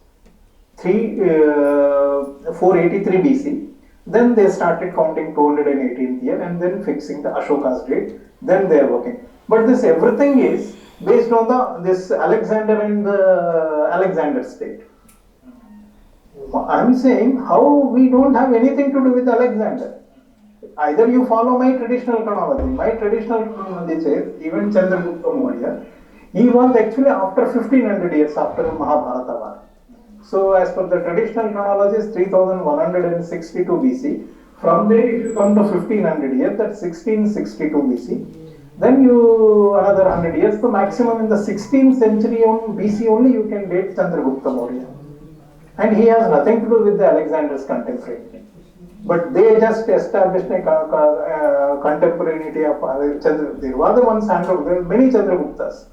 Speaker 5: 483 BC. Then they started counting 218th year and then fixing the Ashoka's date. Then they are working. But this everything is based on this Alexander and the Alexander state. I am saying how we don't have anything to do with Alexander. Either you follow my traditional chronology. My traditional chronology says even Chandragupta Maurya, he was actually after 1500 years after Mahabharata war. So as per the traditional chronology is 3162 BC. From there if you come to 1500 years, that's 1662 BC. Then you another 100 years, the maximum in the 16th century on BC only you can date Chandragupta Maurya. And he has nothing to do with the Alexander's contemporary. But they just established a contemporaneity of Chandragupta. There was the one Chandragupta, there are many Chandraguptas.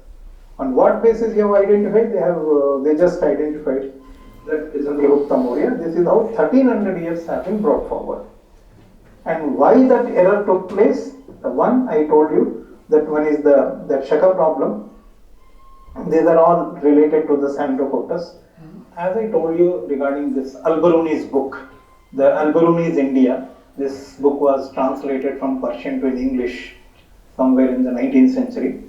Speaker 5: On what basis you have identified? They just identified that Chandragupta Maurya. This is how 1300 years have been brought forward. And why that error took place? The one I told you, that one is that Shaka problem. These are all related to the Sandrococcus. As I told you regarding this Al-Biruni's book, the Al-Biruni's India, this book was translated from Persian to English somewhere in the 19th century.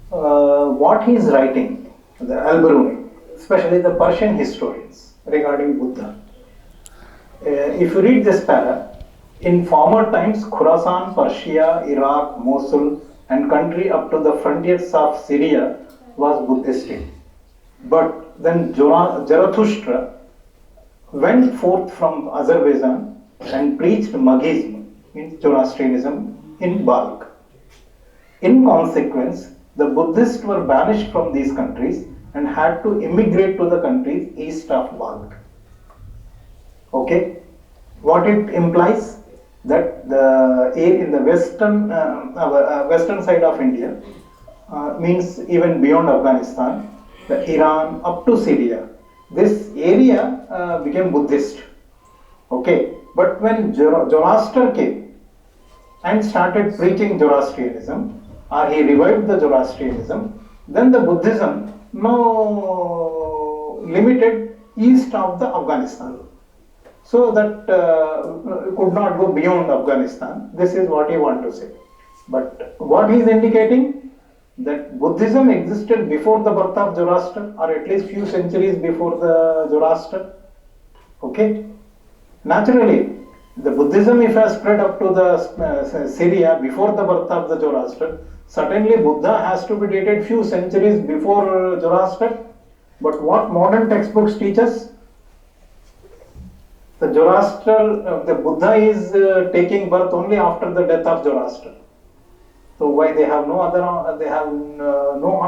Speaker 5: What he is writing, the Al-Biruni, especially the Persian historians regarding Buddha. If you read this para, in former times Khurasan, Persia, Iraq, Mosul and country up to the frontiers of Syria was Buddhistic. But then Zarathustra went forth from Azerbaijan and preached Maghism, means Zoroastrianism, in Balkh. In consequence, the Buddhists were banished from these countries and had to immigrate to the countries east of Balkh. Okay? What it implies? That in the western side of India, means even beyond Afghanistan, the Iran up to Syria, this area became Buddhist. Okay, but when Zoroaster came and started preaching Zoroastrianism, or he revived the Zoroastrianism, then the Buddhism now limited east of the Afghanistan. So that could not go beyond Afghanistan. This is what he wants to say. But what he is indicating, that Buddhism existed before the birth of Zoroaster, or at least few centuries before the Zoroaster. Okay? Naturally, the Buddhism if has spread up to the Syria before the birth of the Zoroaster, certainly Buddha has to be dated few centuries before Zoroaster. But what modern textbooks teach us? The the Buddha is taking birth only after the death of Zoroaster. So why they have no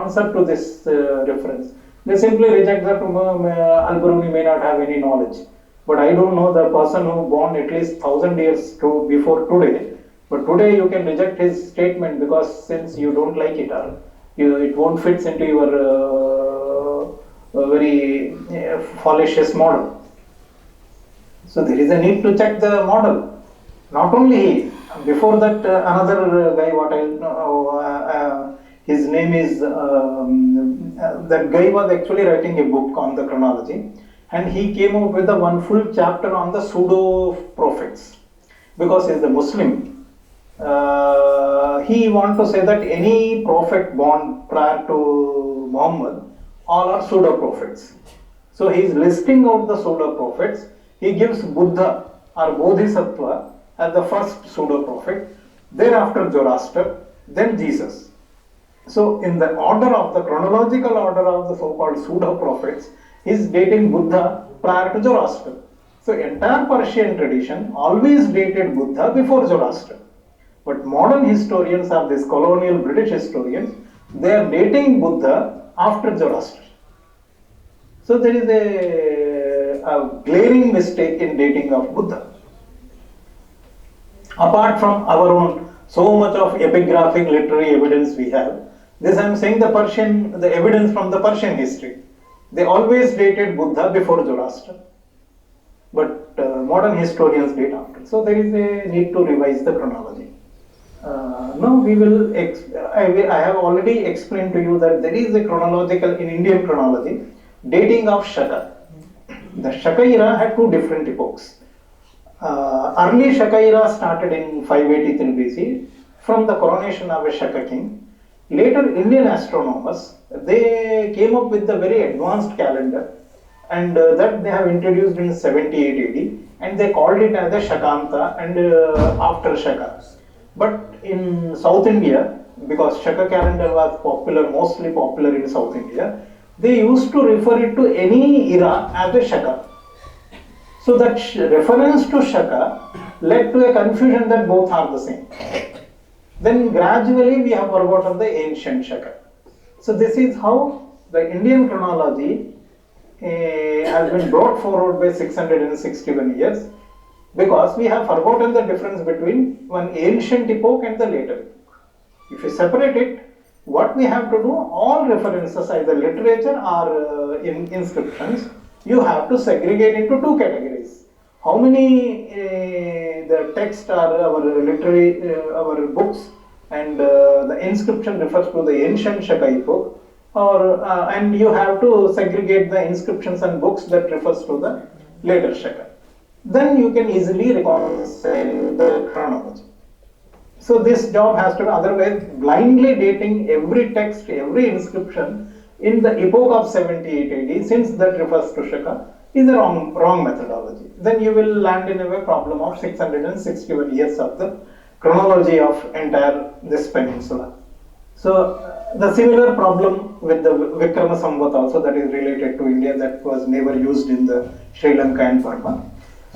Speaker 5: answer to this reference. They simply reject that Al-Biruni may not have any knowledge. But I don't know the person who born at least 1000 years before today. But today you can reject his statement because since you don't like it, or it won't fit into your very fallacious model. So there is a need to check the model. Not only he, before that another guy, his name is, that guy was actually writing a book on the chronology, and he came up with one full chapter on the pseudo prophets. Because he is a Muslim, he wants to say that any prophet born prior to Muhammad, all are pseudo prophets. So he is listing out the pseudo prophets. He gives Buddha or Bodhisattva as the first pseudo prophet, thereafter Zoroaster, then Jesus. So in the order of the chronological order of the so-called pseudo prophets, he is dating Buddha prior to Zoroaster. So entire Persian tradition always dated Buddha before Zoroaster. But modern historians or these colonial British historians, they are dating Buddha after Zoroaster. So there is a glaring mistake in dating of Buddha. Apart from our own, so much of epigraphic literary evidence we have. This I am saying the evidence from the Persian history. They always dated Buddha before Zoroaster, but modern historians date after. So there is a need to revise the chronology. Now we will, I have already explained to you that there is a chronological, in Indian chronology, dating of Shaka. The Shaka era had two different epochs. Early Shaka era started in 583 BC from the coronation of a Shaka king. Later Indian astronomers, they came up with a very advanced calendar, and that they have introduced in 78 AD, and they called it as a Shakanta and after Shaka. But in South India, because Shaka calendar was popular, mostly popular in South India, they used to refer it to any era as a Shaka. So that reference to Shaka led to a confusion that both are the same. Then gradually we have forgotten the ancient Shaka. So this is how the Indian chronology has been brought forward by 661 years, because we have forgotten the difference between one ancient epoch and the later epoch. If you separate it, what we have to do, all references, either literature or inscriptions, you have to segregate into two categories. How many the text are our literary, our books, and the inscription refers to the ancient Shaka epoch, or and you have to segregate the inscriptions and books that refers to the later Shaka. Then you can easily reconcile the chronology. So this job has to be, otherwise blindly dating every text, every inscription in the epoch of 78 AD, since that refers to Shaka, is a wrong methodology. Then you will land in a problem of 661 years of the chronology of entire this peninsula. So the similar problem with the Vikrama Samvat also, that is related to India, that was never used in the Sri Lanka and Burma.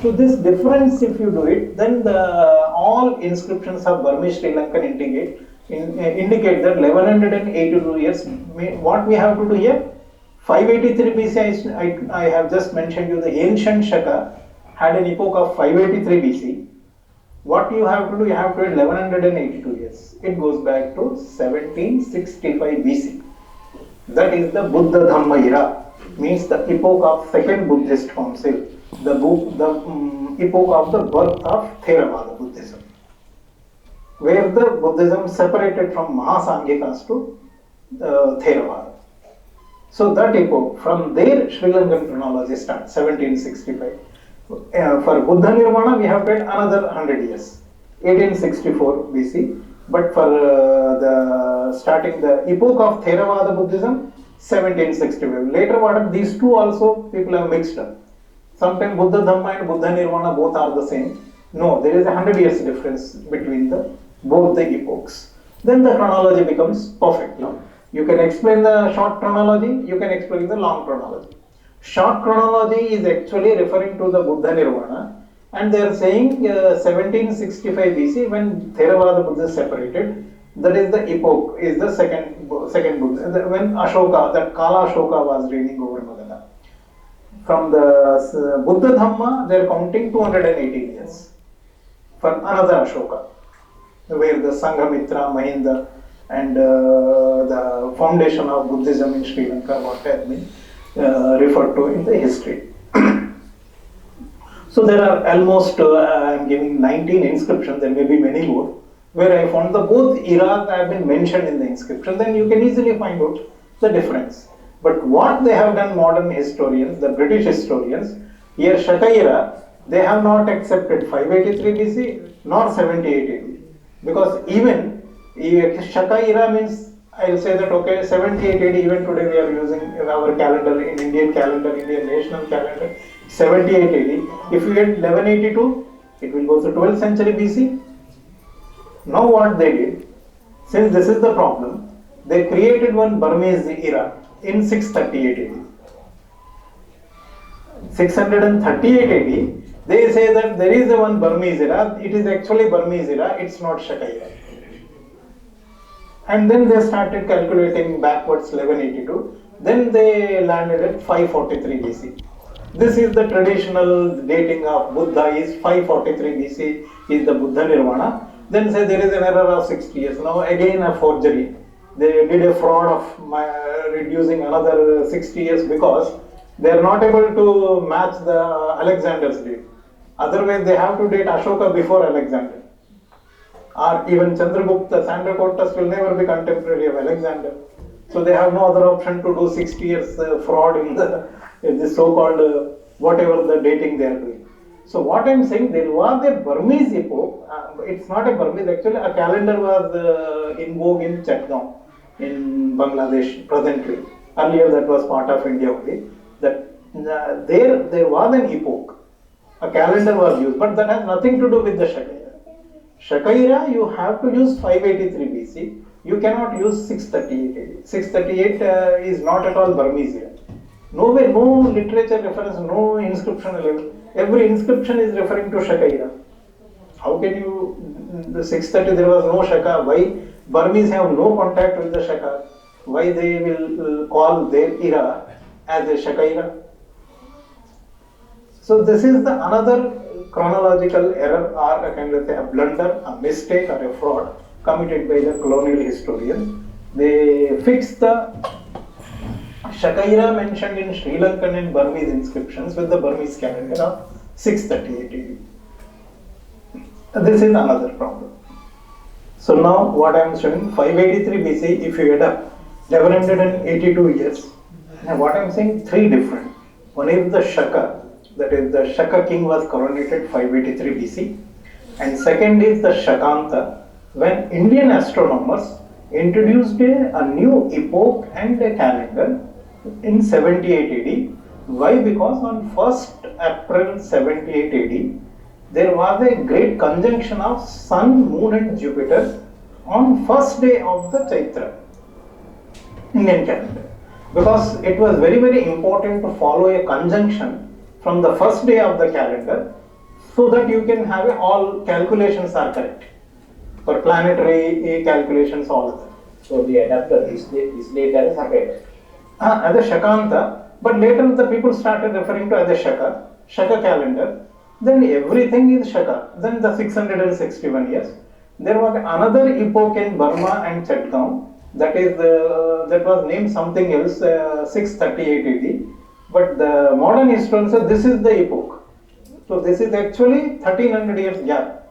Speaker 5: So this difference, if you do it, then all inscriptions of Burmese Sri Lankan indicate that 1182 years. What we have to do here, 583 BC, I have just mentioned you, the ancient Shaka had an epoch of 583 BC. What you have to do, you have to do 1182 years. It goes back to 1765 BC. That is the Buddha Dhamma era, means the epoch of second Buddhist council, the epoch of the birth of Theravada Buddhism, where the Buddhism separated from Mahasanghikas to Theravada. So that epoch, from there Sri Lankan chronology starts, 1765. For Buddha Nirvana, we have wait another 100 years, 1864 BC. But for starting the epoch of Theravada Buddhism, 1765. Later, what these two also people have mixed up. Sometimes Buddha Dhamma and Buddha Nirvana both are the same. No, there is a 100 years difference between both the epochs. Then the chronology becomes perfect now. You can explain the short chronology, you can explain the long chronology. Short chronology is actually referring to the Buddha Nirvana, and they are saying 1765 BC when Theravada Buddha separated. That is the epoch, is the second Buddha, when Ashoka, that Kala Ashoka was reigning over Magadha. From the Buddha Dhamma, they are counting 218 years for another Ashoka, where the Sanghamitra, Mahinda, and the foundation of Buddhism in Sri Lanka, what has been referred to in the history. So there are almost, I am giving 19 inscriptions, there may be many more, where I found the both eras have been mentioned in the inscription. Then you can easily find out the difference. But what they have done, modern historians, the British historians, here Shaka era, they have not accepted 583 BC nor 78 AD. Because even Shaka era means, I will say that okay, 78 AD, even today we are using our calendar, in Indian calendar, Indian national calendar, 78 AD. If you get 1182, it will go to 12th century BC. Now what they did, since this is the problem, they created one Burmese era in 638 AD. 638 AD, they say that there is a one Burmese era, it is actually Burmese era, it's not Shaka era. And then they started calculating backwards 1182, then they landed at 543 BC. This is the traditional dating of Buddha is 543 BC is the Buddha Nirvana. Then say there is an error of 60 years. Now again a forgery. They did a fraud of reducing another 60 years because they are not able to match the Alexander's date. Otherwise they have to date Ashoka before Alexander. Or even Chandragupta, Sandrakotas will never be contemporary of Alexander. So they have no other option to do 60 years fraud in this so-called whatever the dating they are doing. So what I am saying, there was a Burmese epoch, it's not a Burmese, actually a calendar was in vogue in Chatgaon in Bangladesh presently. Earlier that was part of India only. That there was an epoch, a calendar was used, but that has nothing to do with the Shaka era. Shaka era you have to use 583 BC, you cannot use 638 AD. 638 is not at all Burmese era. Nowhere, no literature reference, no inscription level. Every inscription is referring to Shaka era. How can you, the 630 there was no Shaka, why Burmese have no contact with the Shaka? Why they will call their era as a Shaka era? So this is the another chronological error or a kind of a blunder, a mistake or a fraud committed by the colonial historians. They fixed the Shaka era mentioned in Sri Lankan and Burmese inscriptions with the Burmese calendar of 638 AD. This is another problem. So now what I am showing, 583 BC, if you add up 1182 years, now what I am saying, three different. One is the Shaka, that is the Shaka king was coronated 583 BC, and second is the Shakanta, when Indian astronomers introduced a new epoch and a calendar in 78 AD. Why? Because on 1st April 78 AD, there was a great conjunction of Sun, Moon and Jupiter on first day of the Chaitra Indian calendar. Because it was very, very important to follow a conjunction from the first day of the calendar so that you can have all calculations are correct. For planetary calculations, all of them.
Speaker 4: So they adapted this date as Shaka.
Speaker 5: As a Shakanta, but later the people started referring to as a Shaka calendar. Then everything is Shaka. Then the 661 years. There was another epoch in Burma and Chatgaon, that is that was named something else, 638 AD. But the modern historians say this is the epoch. So this is actually 1300 years gap.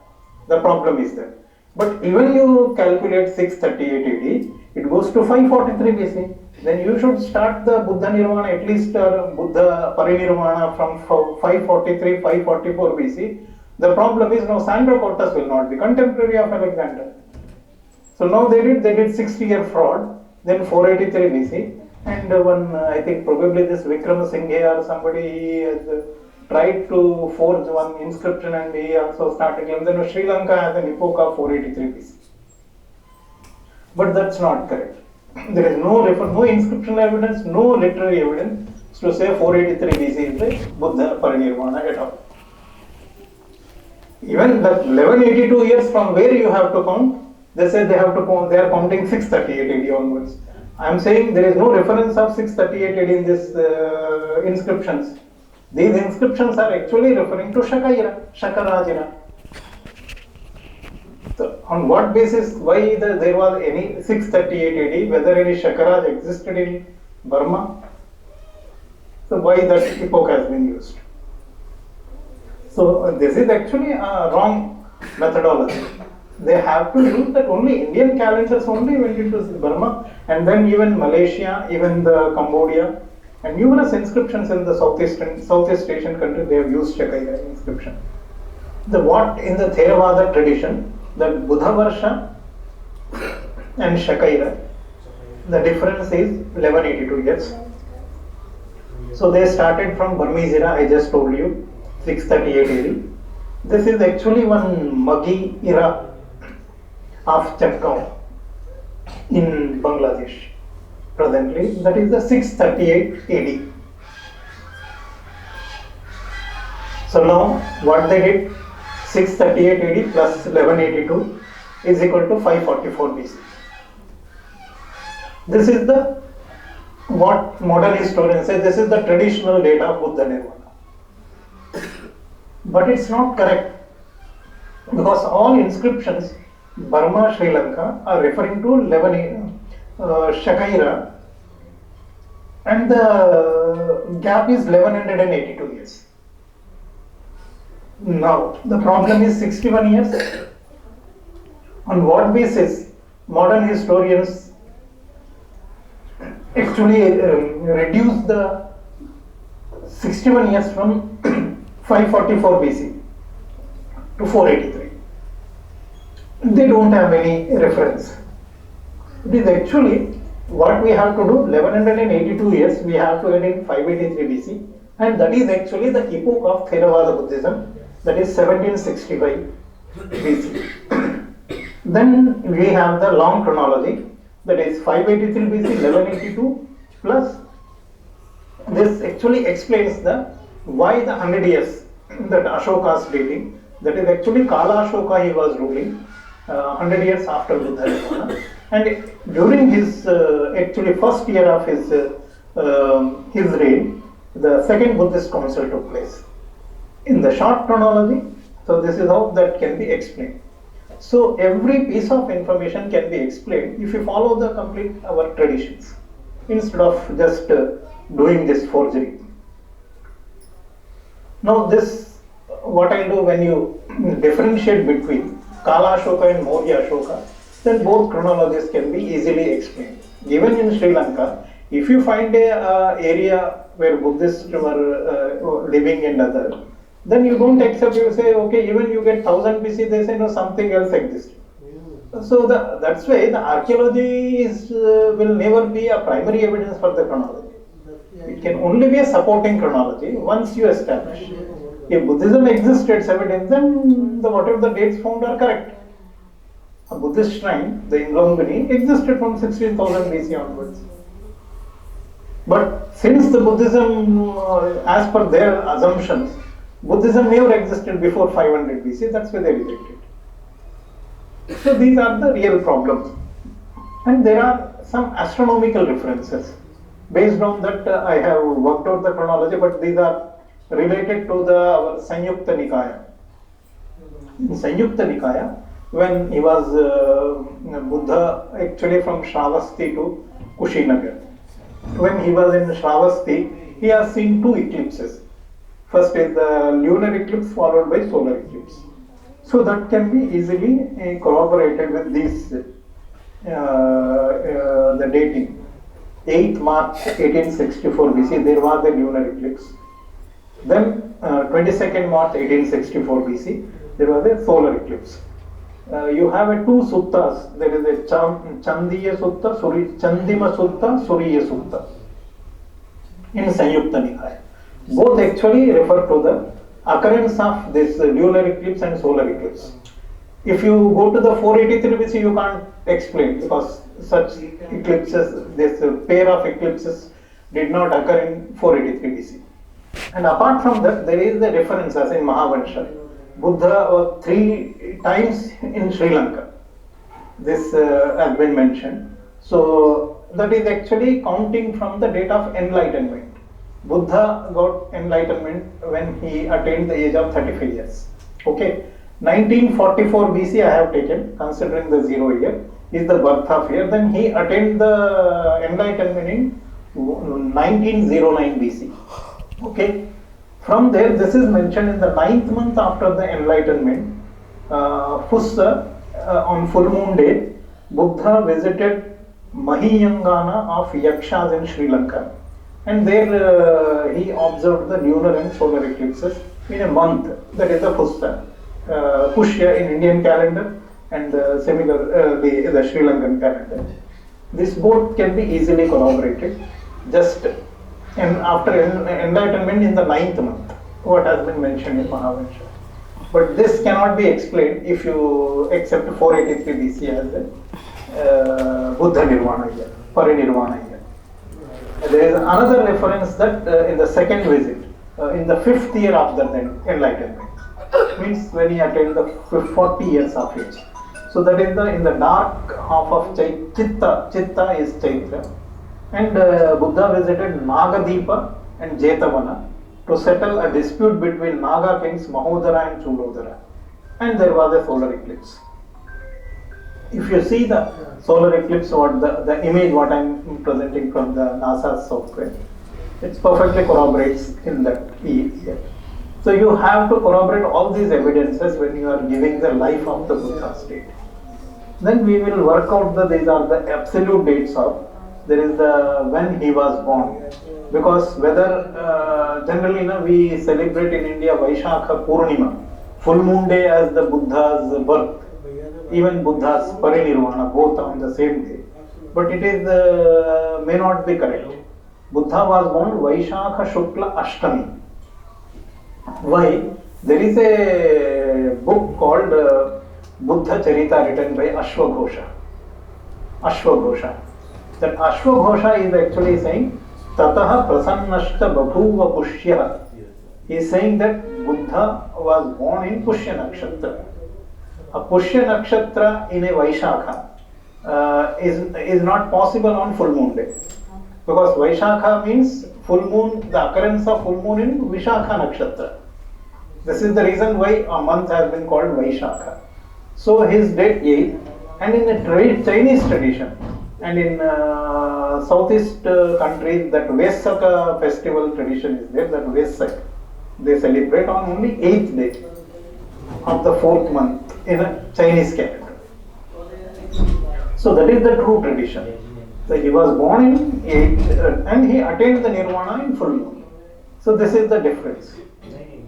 Speaker 5: The problem is there. But even you calculate 638 AD, it goes to 543 BC. Then you should start the Buddha Nirvana, at least Buddha Parinirvana from 543, 544 BC. The problem is now Sandrakotas will not be contemporary of Alexander. So now they did 60-year fraud, then 483 BC, and I think probably this Vikramasinghe or somebody has tried to forge one inscription and he also started claiming that Sri Lanka has an epoch of 483 BC. But that's not correct. There is no inscriptional evidence, no literary evidence to say 483 BC is the Buddha Parinirvana at all. Even the 1182 years from where you have to count, they say they have to count, they are counting 638 AD onwards. I am saying there is no reference of 638 AD in these inscriptions. These inscriptions are actually referring to Shaka era, Shaka Raj era. So on what basis, why there was any 638 AD, whether any Shakaraj existed in Burma? So why that epoch has been used? So this is actually a wrong methodology. They have to use that only Indian calendars only went into Burma, and then even Malaysia, even the Cambodia, and numerous inscriptions in the Southeast Asian countries, they have used Shaka inscription. What in the Theravada tradition, that Buddha Varsha and Shaka, the difference is 1182 years. So they started from Burmese era, I just told you, 638 AD. This is actually one Maghi era of Chatgaon in Bangladesh presently, that is the 638 AD. So now what they did, 638 AD plus 1182 is equal to 544 BC. This is what modern historians say, this is the traditional date of Buddha Nirvana. but it's not correct, because all inscriptions Burma, Sri Lanka are referring to Shakaira, and the gap is 1182 years. Now the problem is 61 years. On what basis modern historians actually reduce the 61 years from 544 BC to 483? They don't have any reference. It is actually what we have to do, 1182 years we have to add in 583 BC, and that is actually the epoch of Theravada Buddhism, that is 1765 BC. Then we have the long chronology, that is 583 BC, 1182 plus. This actually explains the why the 100 years that Ashoka's dating, that is actually Kala Ashoka he was ruling 100 years after Buddha, and during his actually first year of his reign, the second Buddhist council took place. In the short chronology, so this is how that can be explained. So every piece of information can be explained if you follow the complete our traditions, instead of just doing this forgery. Now this, what I do when you differentiate between Kala Ashoka and Maurya Ashoka, then both chronologies can be easily explained. Even in Sri Lanka, if you find a area where Buddhists were living and other, then you don't accept, you say, okay, even you get 1000 BC, they say, no, something else exists. So that's why the archaeology will never be a primary evidence for the chronology. It can only be a supporting chronology once you establish. If Buddhism exists at 17th, then whatever the dates found are correct. A Buddhist shrine, the Inlonguni, existed from 16,000 BC onwards. But since the Buddhism, as per their assumptions, Buddhism never existed before 500 BC, that's why they rejected. So these are the real problems. And there are some astronomical references. Based on that, I have worked out the chronology, but these are related to the Sanyukta Nikaya. In Sanyukta Nikaya, when he was Buddha actually from Shravasti to Kushinagar. When he was in Shravasti, he has seen two eclipses. First is the lunar eclipse followed by solar eclipse. So that can be easily corroborated with these, the dating. 8th March 1864 BC, there was a lunar eclipse. Then 22nd March 1864 BC, there was a solar eclipse. You have two suttas, there is a Chandiya Sutta, Chandima Sutta, Suriya Sutta in Sanyukta Nikaya. Both actually refer to the occurrence of this lunar eclipse and solar eclipse. If you go to the 483 BC, you can't explain, because such eclipses, this pair of eclipses did not occur in 483 BC. And apart from that, there is the reference as in Mahavansha. Buddha was 3 times in Sri Lanka. This has been mentioned. So that is actually counting from the date of enlightenment. Buddha got enlightenment when he attained the age of 35 years. Okay. 1944 BC I have taken, considering the 0 year, is the birth of year. Then he attained the enlightenment in 1909 BC. Okay. From there, this is mentioned in the 9th month after the enlightenment, Fussa, on full moon day, Buddha visited Mahiyangana of Yakshas in Sri Lanka, and there he observed the lunar and solar eclipses in a month, that is the Fussa. Pushya in Indian calendar and similar the Sri Lankan calendar. This both can be easily corroborated. Just and after enlightenment in the 9th month, what has been mentioned in Mahavansha. But this cannot be explained if you accept 483 BC as a Buddha Nirvana year, Parinirvana year. There is another reference that in the second visit, in the 5th year of the enlightenment, means when he attained the 40 years of age. So that is in the dark half of Chitta. Chitta is Chaitra. And Buddha visited Nagadeepa and Jetavana to settle a dispute between Naga kings Mahodara and Chulodara, and there was a solar eclipse. If you see the solar eclipse, what the image what I am presenting from the NASA software, it perfectly corroborates in that year. So you have to corroborate all these evidences when you are giving the life of the Buddha state. Then we will work out these are the absolute dates of, there is the when he was born. Because whether generally we celebrate in India Vaishakha Purnima, full moon day as the Buddha's birth, even Buddha's parinirvana, both on the same day. But it is may not be correct. Buddha was born Vaishakha Shukla Ashtami. Why? There is a book called Buddha Charita written by Ashwaghosha. Ashwaghosha. That Ashwaghosha is actually saying Tataha Prasannashta Babhuva Pushya. He is saying that Buddha was born in Pushya Nakshatra. A Pushya Nakshatra in a Vaishakha is not possible on full moon day. Because Vaishakha means full moon, the occurrence of full moon in Vishakha Nakshatra. This is the reason why a month has been called Vaishakha. So his date 8, and in the Chinese tradition and in Southeast countries, that Vesaka festival tradition is there, that Vesak. They celebrate on only 8th day of the 4th month in a Chinese calendar. So that is the true tradition. So he was born in 8th and he attained the nirvana in full moon. So this is the difference.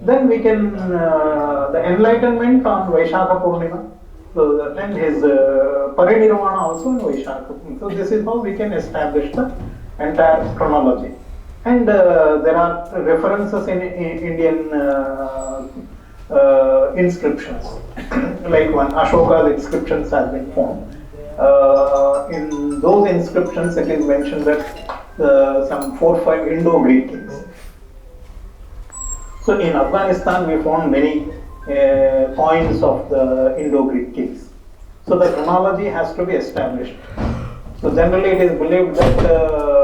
Speaker 5: Then we can, the enlightenment on Vaishakha Purnima, so and his parinirvana also in Vaishakha. So this is how we can establish the entire chronology. And there are references in Indian inscriptions, like one Ashoka's inscriptions have been found. In those inscriptions it is mentioned that some 4 or 5 Indo-Greek kings. So in Afghanistan we found many coins of the Indo-Greek kings. So the chronology has to be established. So generally it is believed that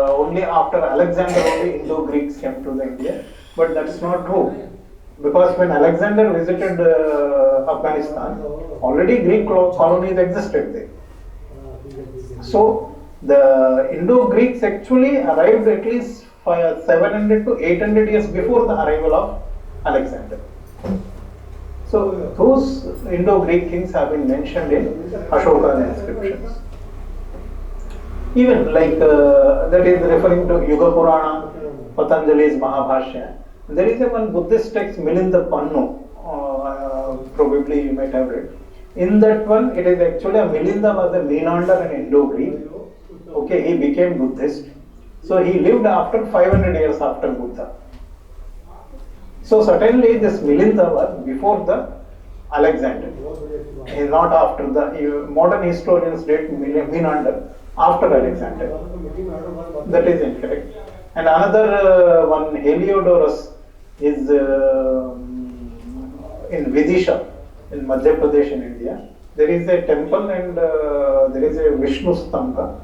Speaker 5: only after Alexander only Indo-Greeks came to the India, but that is not true. Because when Alexander visited Afghanistan, already Greek colonies existed there. So the Indo-Greeks actually arrived at least 700 to 800 years before the arrival of Alexander. So those Indo-Greek kings have been mentioned in Ashoka's inscriptions. Even like that is referring to Yuga Purana, Patanjali's Mahabhashya. There is a one Buddhist text, Milinda Pannu, probably you might have read. In that one, it is actually Milinda was a Menander and Indo-Greek. Okay, he became Buddhist. So he lived after 500 years after Buddha. So certainly this Milinda was before the Alexander, not after the modern historians date Menander after Alexander. That is incorrect. And another one, Heliodorus, is in Vidisha, in Madhya Pradesh in India. There is a temple and there is a Vishnu Stamba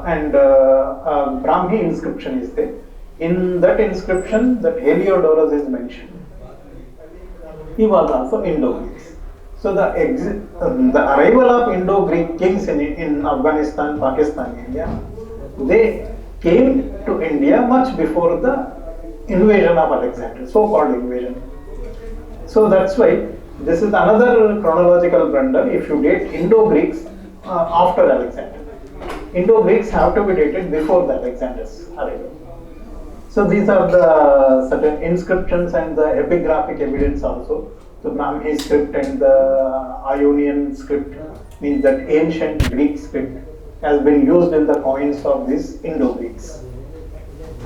Speaker 5: and a Brahmi inscription is there. In that inscription, that Heliodorus is mentioned. He was also Indo-Greek. So the arrival of Indo-Greek kings in Afghanistan, Pakistan, India, they came to India much before the invasion of Alexander, so-called invasion. So that's why this is another chronological blunder. If you date Indo-Greeks after Alexander, Indo-Greeks have to be dated before the Alexander's arrival. So these are the certain inscriptions and the epigraphic evidence also. The Brahmi script and the Ionian script means that ancient Greek script has been used in the coins of these Indo-Greeks.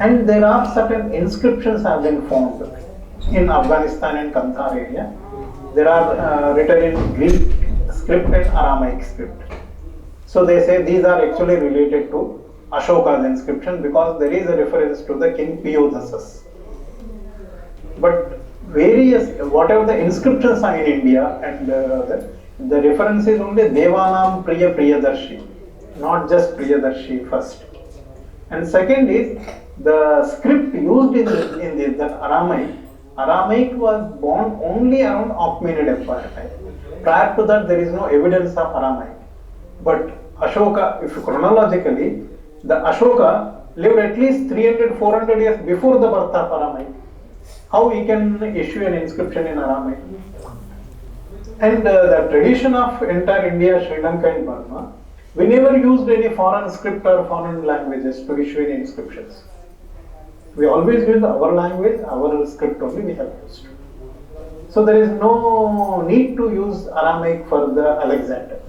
Speaker 5: And there are certain inscriptions have been found in Afghanistan and Kandahar area. There are written in Greek script and Aramaic script. So they say these are actually related to Ashoka's inscription because there is a reference to the king Piyodhasas. But various, whatever the inscriptions are in India and the reference is only Devanam Priya Priyadarshi, not just Priyadarshi first. And second is the script used in this, that Aramaic was born only around Achaemenid Empire time. Prior to that, there is no evidence of Aramaic. But Ashoka, if chronologically, the Ashoka lived at least 300-400 years before the birth of Aramaic. How he can issue an inscription in Aramaic? And the tradition of entire India, Sri Lanka and Burma, we never used any foreign script or foreign languages to issue any inscriptions. We always use our language, our script only we have used. So there is no need to use Aramaic for the Alexander.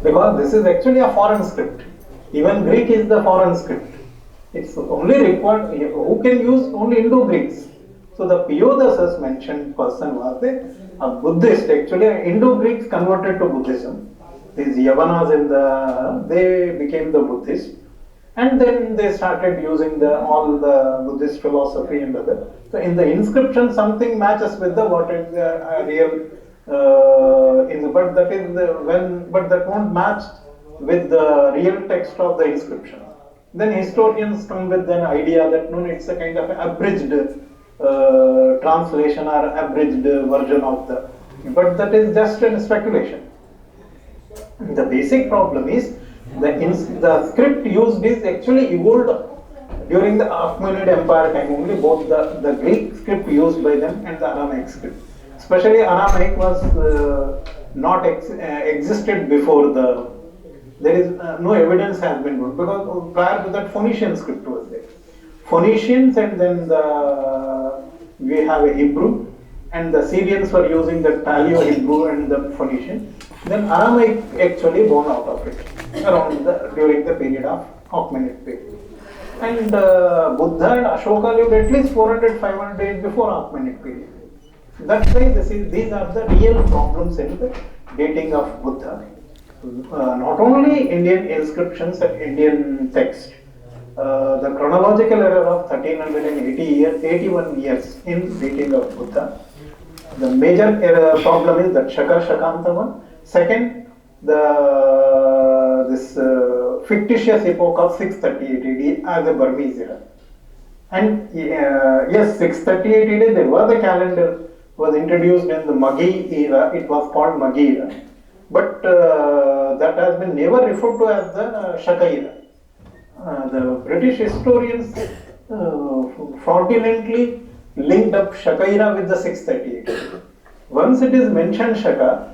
Speaker 5: Because this is actually a foreign script. Even Greek is the foreign script. It's only required, who can use only Indo-Greeks. So the Piyodas's mentioned person was a Buddhist, actually Indo-Greeks converted to Buddhism. These Yavanas they became the Buddhists. And then they started using all the Buddhist philosophy and other. So in the inscription, something matches with what is the real, but that won't match with the real text of the inscription. Then historians come with an idea that no, it's a kind of abridged translation or abridged version of but that is just a speculation. The basic problem is the script used is actually evolved during the Achaemenid Empire time only, both the Greek script used by them and the Aramaic script. Especially Aramaic was not existed before there is no evidence has been good, because prior to that Phoenician script was there. Phoenicians, and then we have a Hebrew, and the Syrians were using the Paleo-Hebrew and the Phoenician. Then Aramaic actually born out of it during the period of Achaemenid period. And Buddha and Ashoka lived at least 400-500 days before Achaemenid period. That's why these are the real problems in the dating of Buddha. Not only Indian inscriptions and Indian text, the chronological error of 81 years in dating of Buddha. The major problem is that Shaka one. Second, this fictitious epoch of 638 AD as a Burmese era. And yes, 638 AD there was a calendar was introduced in the Maghi era. It was called Maghi era. But that has been never referred to as the Shaka era. The British historians fraudulently linked up Shaka era with the 638. Once it is mentioned Shaka,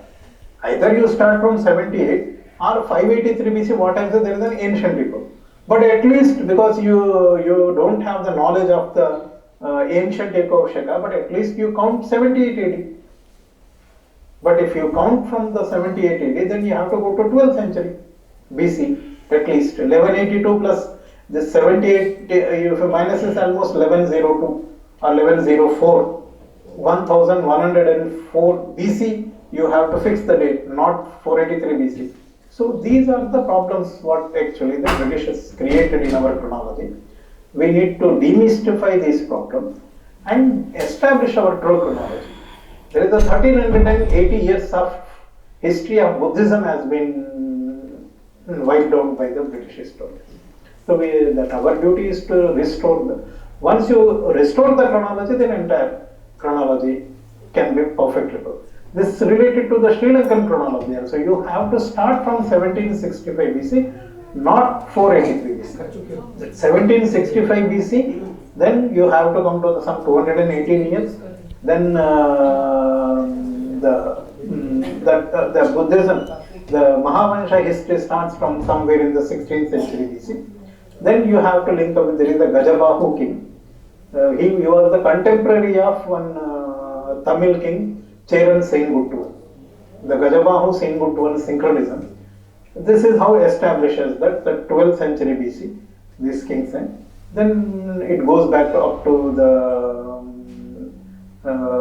Speaker 5: either you start from 78 or 583 BC, whatever, there is an ancient epoch. But at least because you don't have the knowledge of the ancient epoch of Shaka, but at least you count 78 AD. But if you count from the 78 AD, then you have to go to 12th century BC, at least 1182 plus this 78, if you minus is almost 1102 or 1104, 1104 BC, you have to fix the date, not 483 BC. So these are the problems what actually the British created in our chronology. We need to demystify these problems and establish our true chronology. There is a 1380 years of history of Buddhism has been wiped out by the British historians. So that our duty is to restore once you restore the chronology, then entire chronology can be perfectible. This is related to the Sri Lankan chronology. So you have to start from 1765 BC, not 483 BC. 1765 BC, then you have to come to some 218 years. Then the Buddhism, the Mahavansha history starts from somewhere in the 16th century BC. Then you have to link up with, there is the Gajabahu king. He was the contemporary of one Tamil king, Cheran Senguttuvan. The Gajabahu Senguttuvan synchronism. This is how establishes that the 12th century BC, this king said. Then it goes back up to the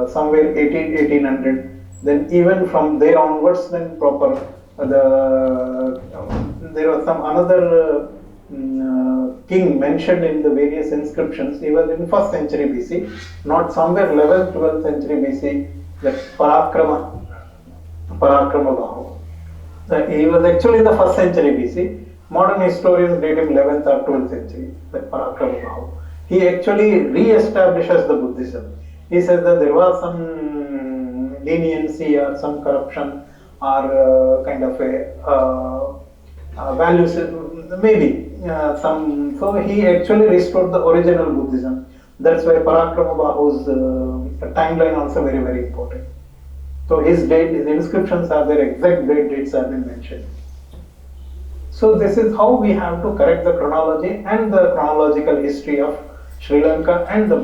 Speaker 5: somewhere 1800. Then even from there onwards, then proper there was some another king mentioned in the various inscriptions. He was in 1st century BC, not somewhere 11th, 12th century BC. That Parakrama Bahu. He was actually in the 1st century BC. Modern historians date him 11th or 12th century, like Parakrama Bahu. He actually re-establishes the Buddhism. He says that there was some leniency or some corruption or kind of a values, maybe some. So he actually restored the original Buddhism. That's why Parakrama Bahu's timeline also very, very important. So his date, his inscriptions are there, exact dates have been mentioned. So this is how we have to correct the chronology and the chronological history of Sri Lanka and the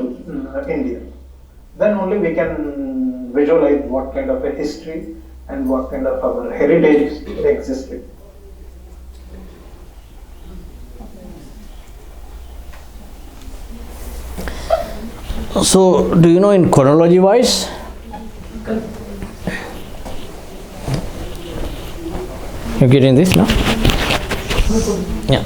Speaker 5: India. Then only we can visualize what kind of a history and what kind of our heritage existed.
Speaker 1: So, do you know in chronology wise? You getting this now? Yeah.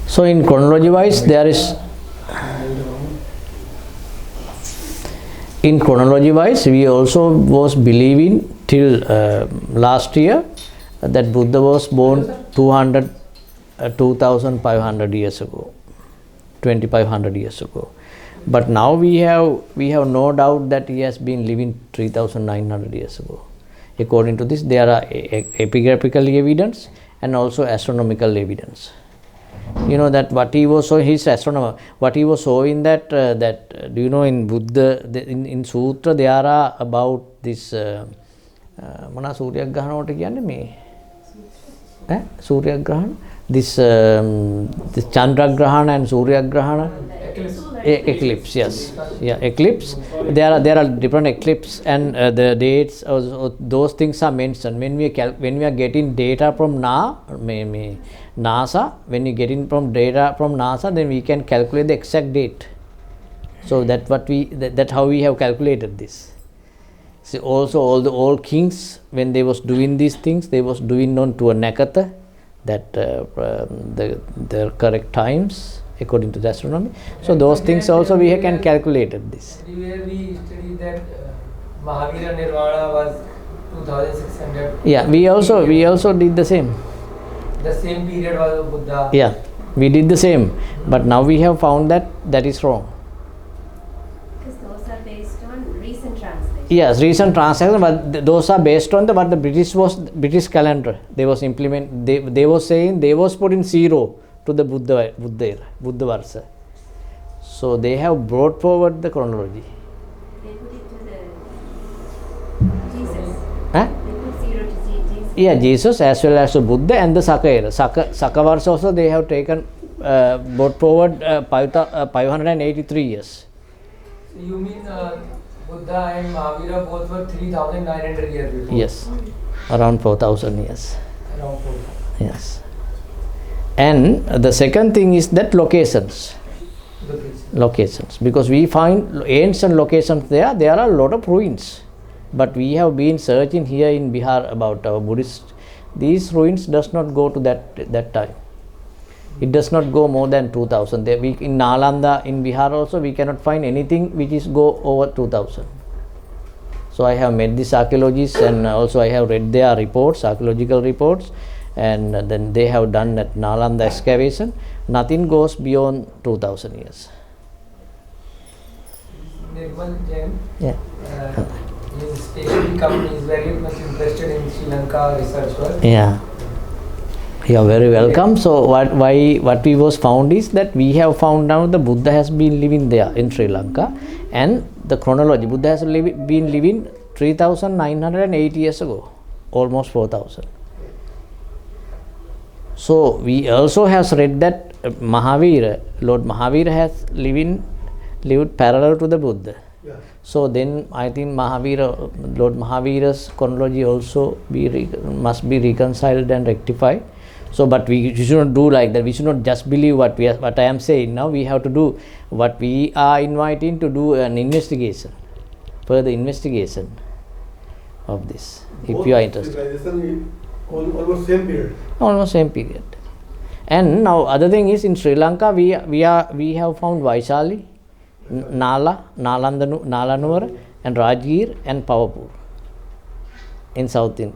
Speaker 1: So, in chronology wise, there is. In chronology wise, we also was believing till last year that Buddha was born 2,500 years ago, 2,500 years ago. But now we have no doubt that he has been living 3,900 years ago. According to this, there are epigraphical evidence and also astronomical evidence. You know that what he was showing, his astronomer, what he was showing that do you know in Buddha, in Sutra there are about this mana Suryagrahana වලට කියන්නේ මේ Suryagrahana, this Chandragrahana and Suryagrahana eclipse, yes, yeah, eclipse. There are different eclipse and the dates, those things are mentioned when we are getting data from NASA. When you get in from data from NASA, then we can calculate the exact date. So that's how we have calculated this. See, also all kings, when they was doing these things, they was doing on to a nakata, that the correct times according to the astronomy. So those things also we can calculated this.
Speaker 3: Everywhere we studied that Mahavira Nirvana was 2600.
Speaker 1: Yeah, we also did the same.
Speaker 3: The same period was Buddha.
Speaker 1: Yeah, we did the same, but now we have found that is wrong.
Speaker 6: Because those are based on recent translations.
Speaker 1: Yes, recent translation, but those are based on what the British calendar. They was implement. They was saying they was putting 0 to the Buddha Varsa. So they have brought forward the chronology.
Speaker 6: They put it to the Jesus.
Speaker 1: Huh?
Speaker 6: They put 0 to Jesus.
Speaker 1: Yeah, Jesus as well as the Buddha and the Saka era. Saka Varsa also they have taken brought forward 583 years.
Speaker 3: So you mean Buddha and Mahavira both were 3,900 years before?
Speaker 1: Yes, around 4,000 years.
Speaker 3: Around 4,000.
Speaker 1: Yes. And the second thing is that locations, because we find ancient locations there are a lot of ruins, but we have been searching here in Bihar about our Buddhist. These ruins does not go to that time. It does not go more than 2,000. In Nalanda, in Bihar also, we cannot find anything which is go over 2,000. So I have met these archaeologists and also I have read their reports, archaeological reports, and then they have done that Nalanda excavation. Nothing goes beyond 2,000 years.
Speaker 3: Nirmal Jain,
Speaker 1: Yeah.
Speaker 3: his stationery company is very much interested in Sri Lanka research work.
Speaker 1: Yeah. You are very welcome. So what we was found is that we have found out the Buddha has been living there in Sri Lanka, and the chronology, Buddha has been living 3,980 years ago, almost 4,000. So we also has read that Lord Mahavira has lived parallel to the Buddha.
Speaker 5: Yeah.
Speaker 1: So then I think Lord Mahavira's chronology also must be reconciled and rectified. So, but we should not do like that. We should not just believe what I am saying. Now we have to do what we are inviting to do an investigation, further investigation of this. If you are interested.
Speaker 5: Almost same period.
Speaker 1: Almost same period. And now other thing is in Sri Lanka we have found Vaishali, Nala Nuwara and Rajgir and Pawapur. in south.
Speaker 7: In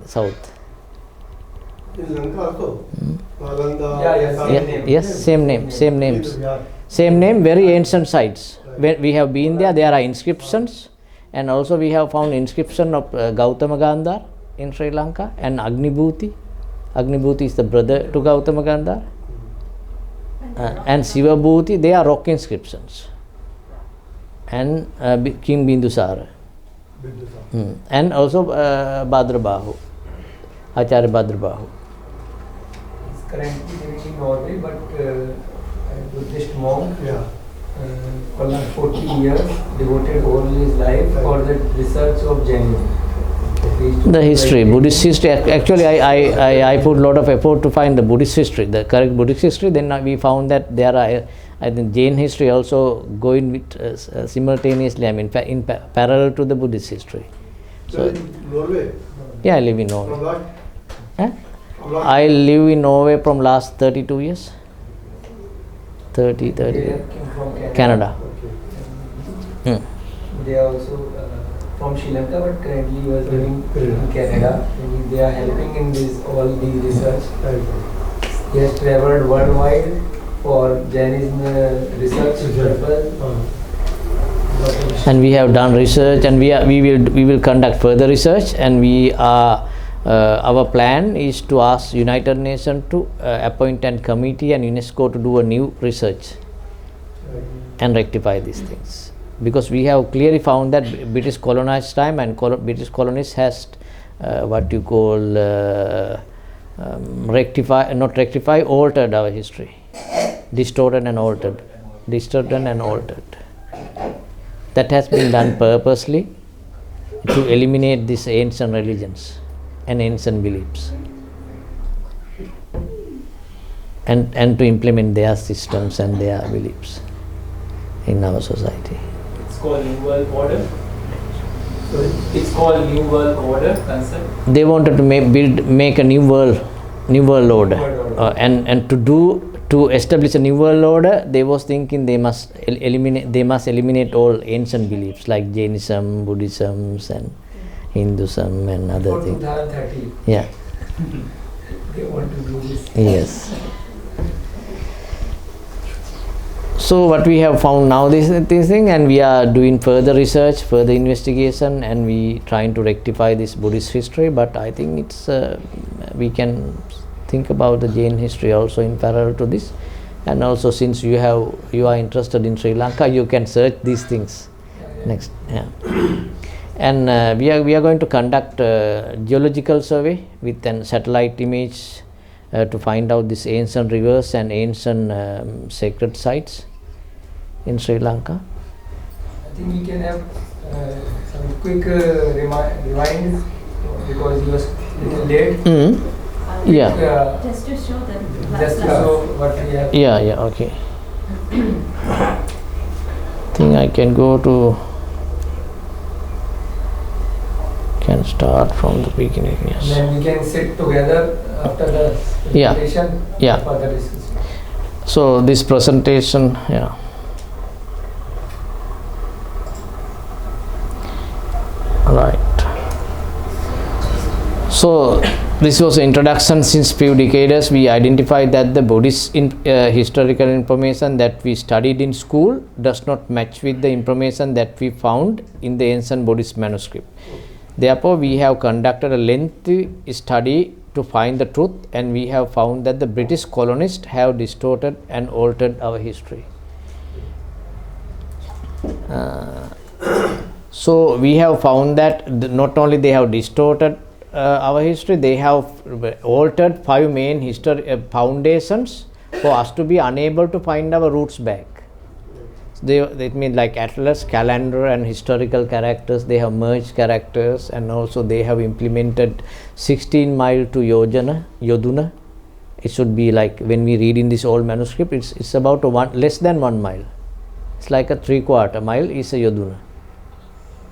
Speaker 7: Lanka also? Nalanda,
Speaker 3: Yeah, same
Speaker 1: Yeah,
Speaker 3: name.
Speaker 1: yes, same name, same names.
Speaker 7: Yeah.
Speaker 1: Same name, very ancient sites. When we have been there are inscriptions, and also we have found inscription of Gautama Gandhar in Sri Lanka, and Agnibhuti. Agnibhuti is the brother to Gautama Gandhar. And Sivabhuti, they are rock inscriptions. And King Bindusara. And also Bhadrabahu, Acharya Bhadrabahu.
Speaker 3: He's currently living in Norway, but a Buddhist monk.
Speaker 7: Yeah.
Speaker 3: For last 40 years, devoted all his life for the research of Jainism.
Speaker 1: The history, Buddhist history. Actually, I put a lot of effort to find the Buddhist history, the correct Buddhist history. Then we found that there are, I think, Jain history also going with simultaneously. I mean, in parallel to the Buddhist history.
Speaker 7: So in Norway?
Speaker 1: Yeah, I live in Norway.
Speaker 7: From what?
Speaker 1: Huh?
Speaker 7: From what?
Speaker 1: I live in Norway from last 32 years. 30.
Speaker 3: They came from
Speaker 1: Canada.
Speaker 7: Okay.
Speaker 3: They are also from Sri Lanka, but currently he was living in Canada. And they are helping in this all the research. He has traveled worldwide for Jainism research purpose.
Speaker 1: And we have done research, and we will conduct further research, and we are our plan is to ask United Nations to appoint a committee and UNESCO to do a new research and rectify these things, because we have clearly found that British colonized time and British colonists has what you call altered our history, distorted and altered. That has been done purposely to eliminate these ancient religions and ancient beliefs, and to implement their systems and their beliefs in our society.
Speaker 8: It's called New World Order. So it's called New World Order concept.
Speaker 1: They wanted to make a new world order, and to establish a new world order, they was thinking they must eliminate all ancient beliefs like Jainism, Buddhism, and Hinduism and other
Speaker 3: For
Speaker 1: things.
Speaker 3: 2030,
Speaker 1: Yeah.
Speaker 3: they want to do this.
Speaker 1: Yes. So what we have found now this thing, and we are doing further research, further investigation, and we trying to rectify this Buddhist history. But I think it's we can think about the Jain history also in parallel to this, and also since you are interested in Sri Lanka, you can search these things next. Yeah. And we are going to conduct a geological survey with a satellite image to find out these ancient rivers and ancient sacred sites in Sri Lanka.
Speaker 3: I think we can have some quick rewind because he was a little late.
Speaker 1: Yeah.
Speaker 6: Just to show them.
Speaker 3: Just to show what we have.
Speaker 1: Yeah, okay. Think I can go to, can start from the beginning,
Speaker 3: And
Speaker 1: yes.
Speaker 3: then we can sit together after the
Speaker 1: Yeah.
Speaker 3: presentation
Speaker 1: Yeah.
Speaker 3: for the discussion.
Speaker 1: So this presentation, yeah. Right. So this was introduction. Since few decades we identified that the Buddhist historical information that we studied in school does not match with the information that we found in the ancient Buddhist manuscript. Therefore we have conducted a lengthy study to find the truth, and we have found that the British colonists have distorted and altered our history. So we have found that not only they have distorted our history, they have altered 5 main foundations for us to be unable to find our roots back. They mean like atlas, calendar and historical characters, they have merged characters, and also they have implemented 16 mile to Yoduna. It should be like, when we read in this old manuscript, it's about less than 1 mile. It's like a 3/4 mile is a Yoduna.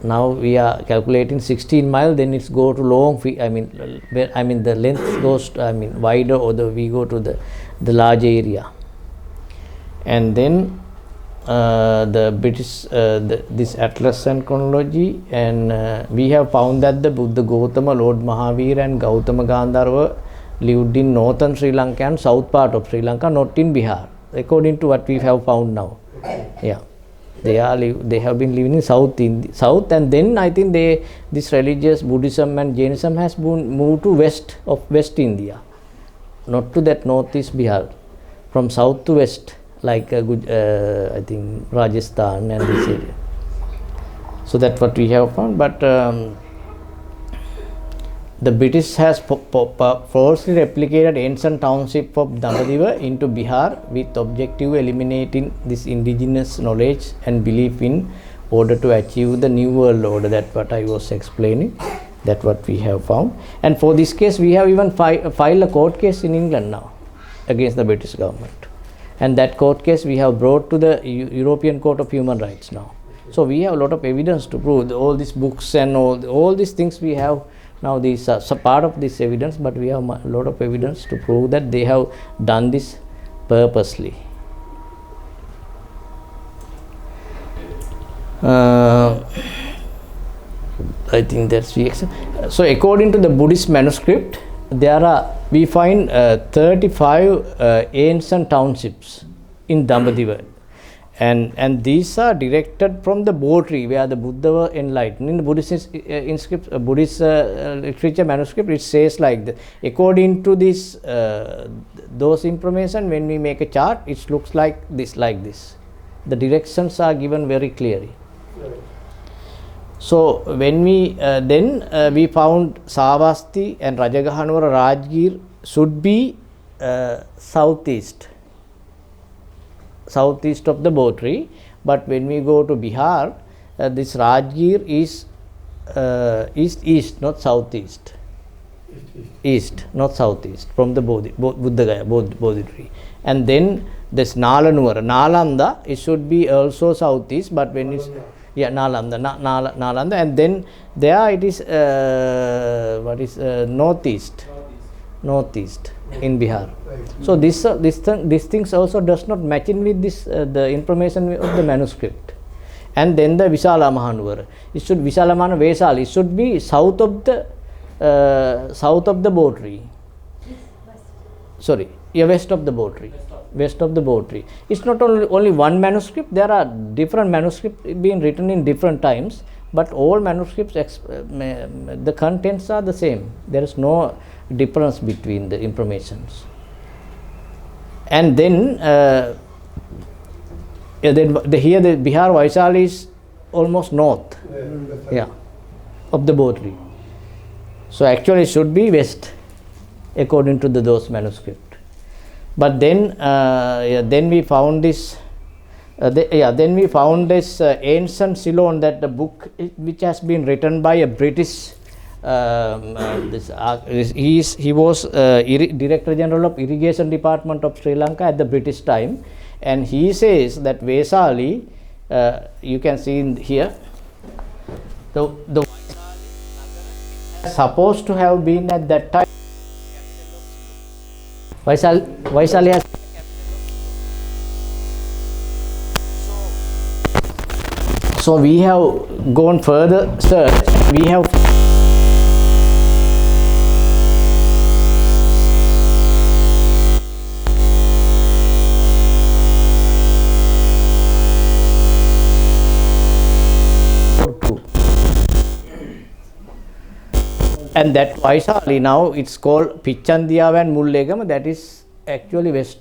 Speaker 1: Now we are calculating 16 mile, then it's go to long, I mean the length goes to, wider, or we go to the large area. And then the British this atlas and chronology, and we have found that the Buddha Gautama, Lord Mahavira and Gautama Gandharva lived in northern Sri Lanka and south part of Sri Lanka, not in Bihar, according to what we have found now. Yeah, they have been living in south, and then I think this religious Buddhism and Jainism has moved to West India, not to that northeast Bihar, from south to west, like I think Rajasthan and this area. So that's what we have found. But the British has falsely replicated ancient township of Dambadiva into Bihar with objective eliminating this indigenous knowledge and belief in order to achieve the new world order. That's what I was explaining. That's what we have found. And for this case, we have even filed a court case in England now against the British government. And that court case we have brought to the European Court of Human Rights now. So we have a lot of evidence to prove all these books and all these things we have now. These are part of this evidence, but we have a lot of evidence to prove that they have done this purposely. I think that's the so according to the Buddhist manuscript, we find 35 ancient townships in Dambadiva, and these are directed from the Bodhri where the Buddha was enlightened. In the Buddhist Buddhist literature manuscript, it says like that. According to this those information, when we make a chart, it looks like this. The directions are given very clearly. So when we we found Savasti and Rajagahanura Rajgir should be southeast of the Bodhri, but when we go to Bihar, this Rajgir is east, not southeast. East, not southeast, from the Bodhidri. And then this Nalanda, it should be also southeast, but when it's Nalanda, and then there it is northeast in Bihar. So these things also does not match in with this the information of the manuscript. And then the Visala Mahanuvara, it should Visalamana Vesal, it should be south of the Bodhri. Sorry, west of the Bodhri. West of the Bodhri. It's not only one manuscript. There are different manuscripts being written in different times, but all manuscripts the contents are the same. There is no difference between the informations. And then here the Bihar Vaisali is almost north, of the Bodhri. So actually it should be west according to those manuscripts. But then we found this ancient Ceylon, that the book which has been written by a British he was Director General of Irrigation Department of Sri Lanka at the British time, and he says that Vesali, you can see in here, the Vaisali supposed to have been at that time. Vaisali has so we have gone further search. We have and that Vaisali now it's called Pichandiya and Mullegama. That is actually west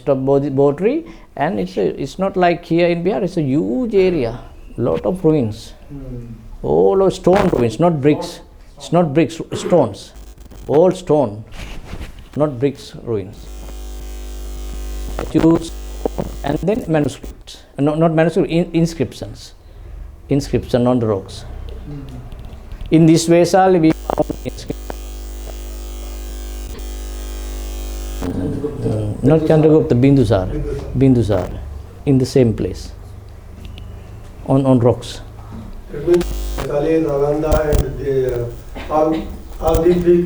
Speaker 1: of Bodhri, and it's not like here in Bihar. It's a huge area, lot of ruins, all of stone ruins, not bricks. It's not bricks, stones, all stone, not bricks ruins. Statues, and then manuscripts, not manuscripts, inscriptions on the rocks. In this Vaisali we found inscriptions. Not Chandragupta, Bindusar, in the same place, on rocks.
Speaker 7: It means Vaisali, Nalanda, and all these three.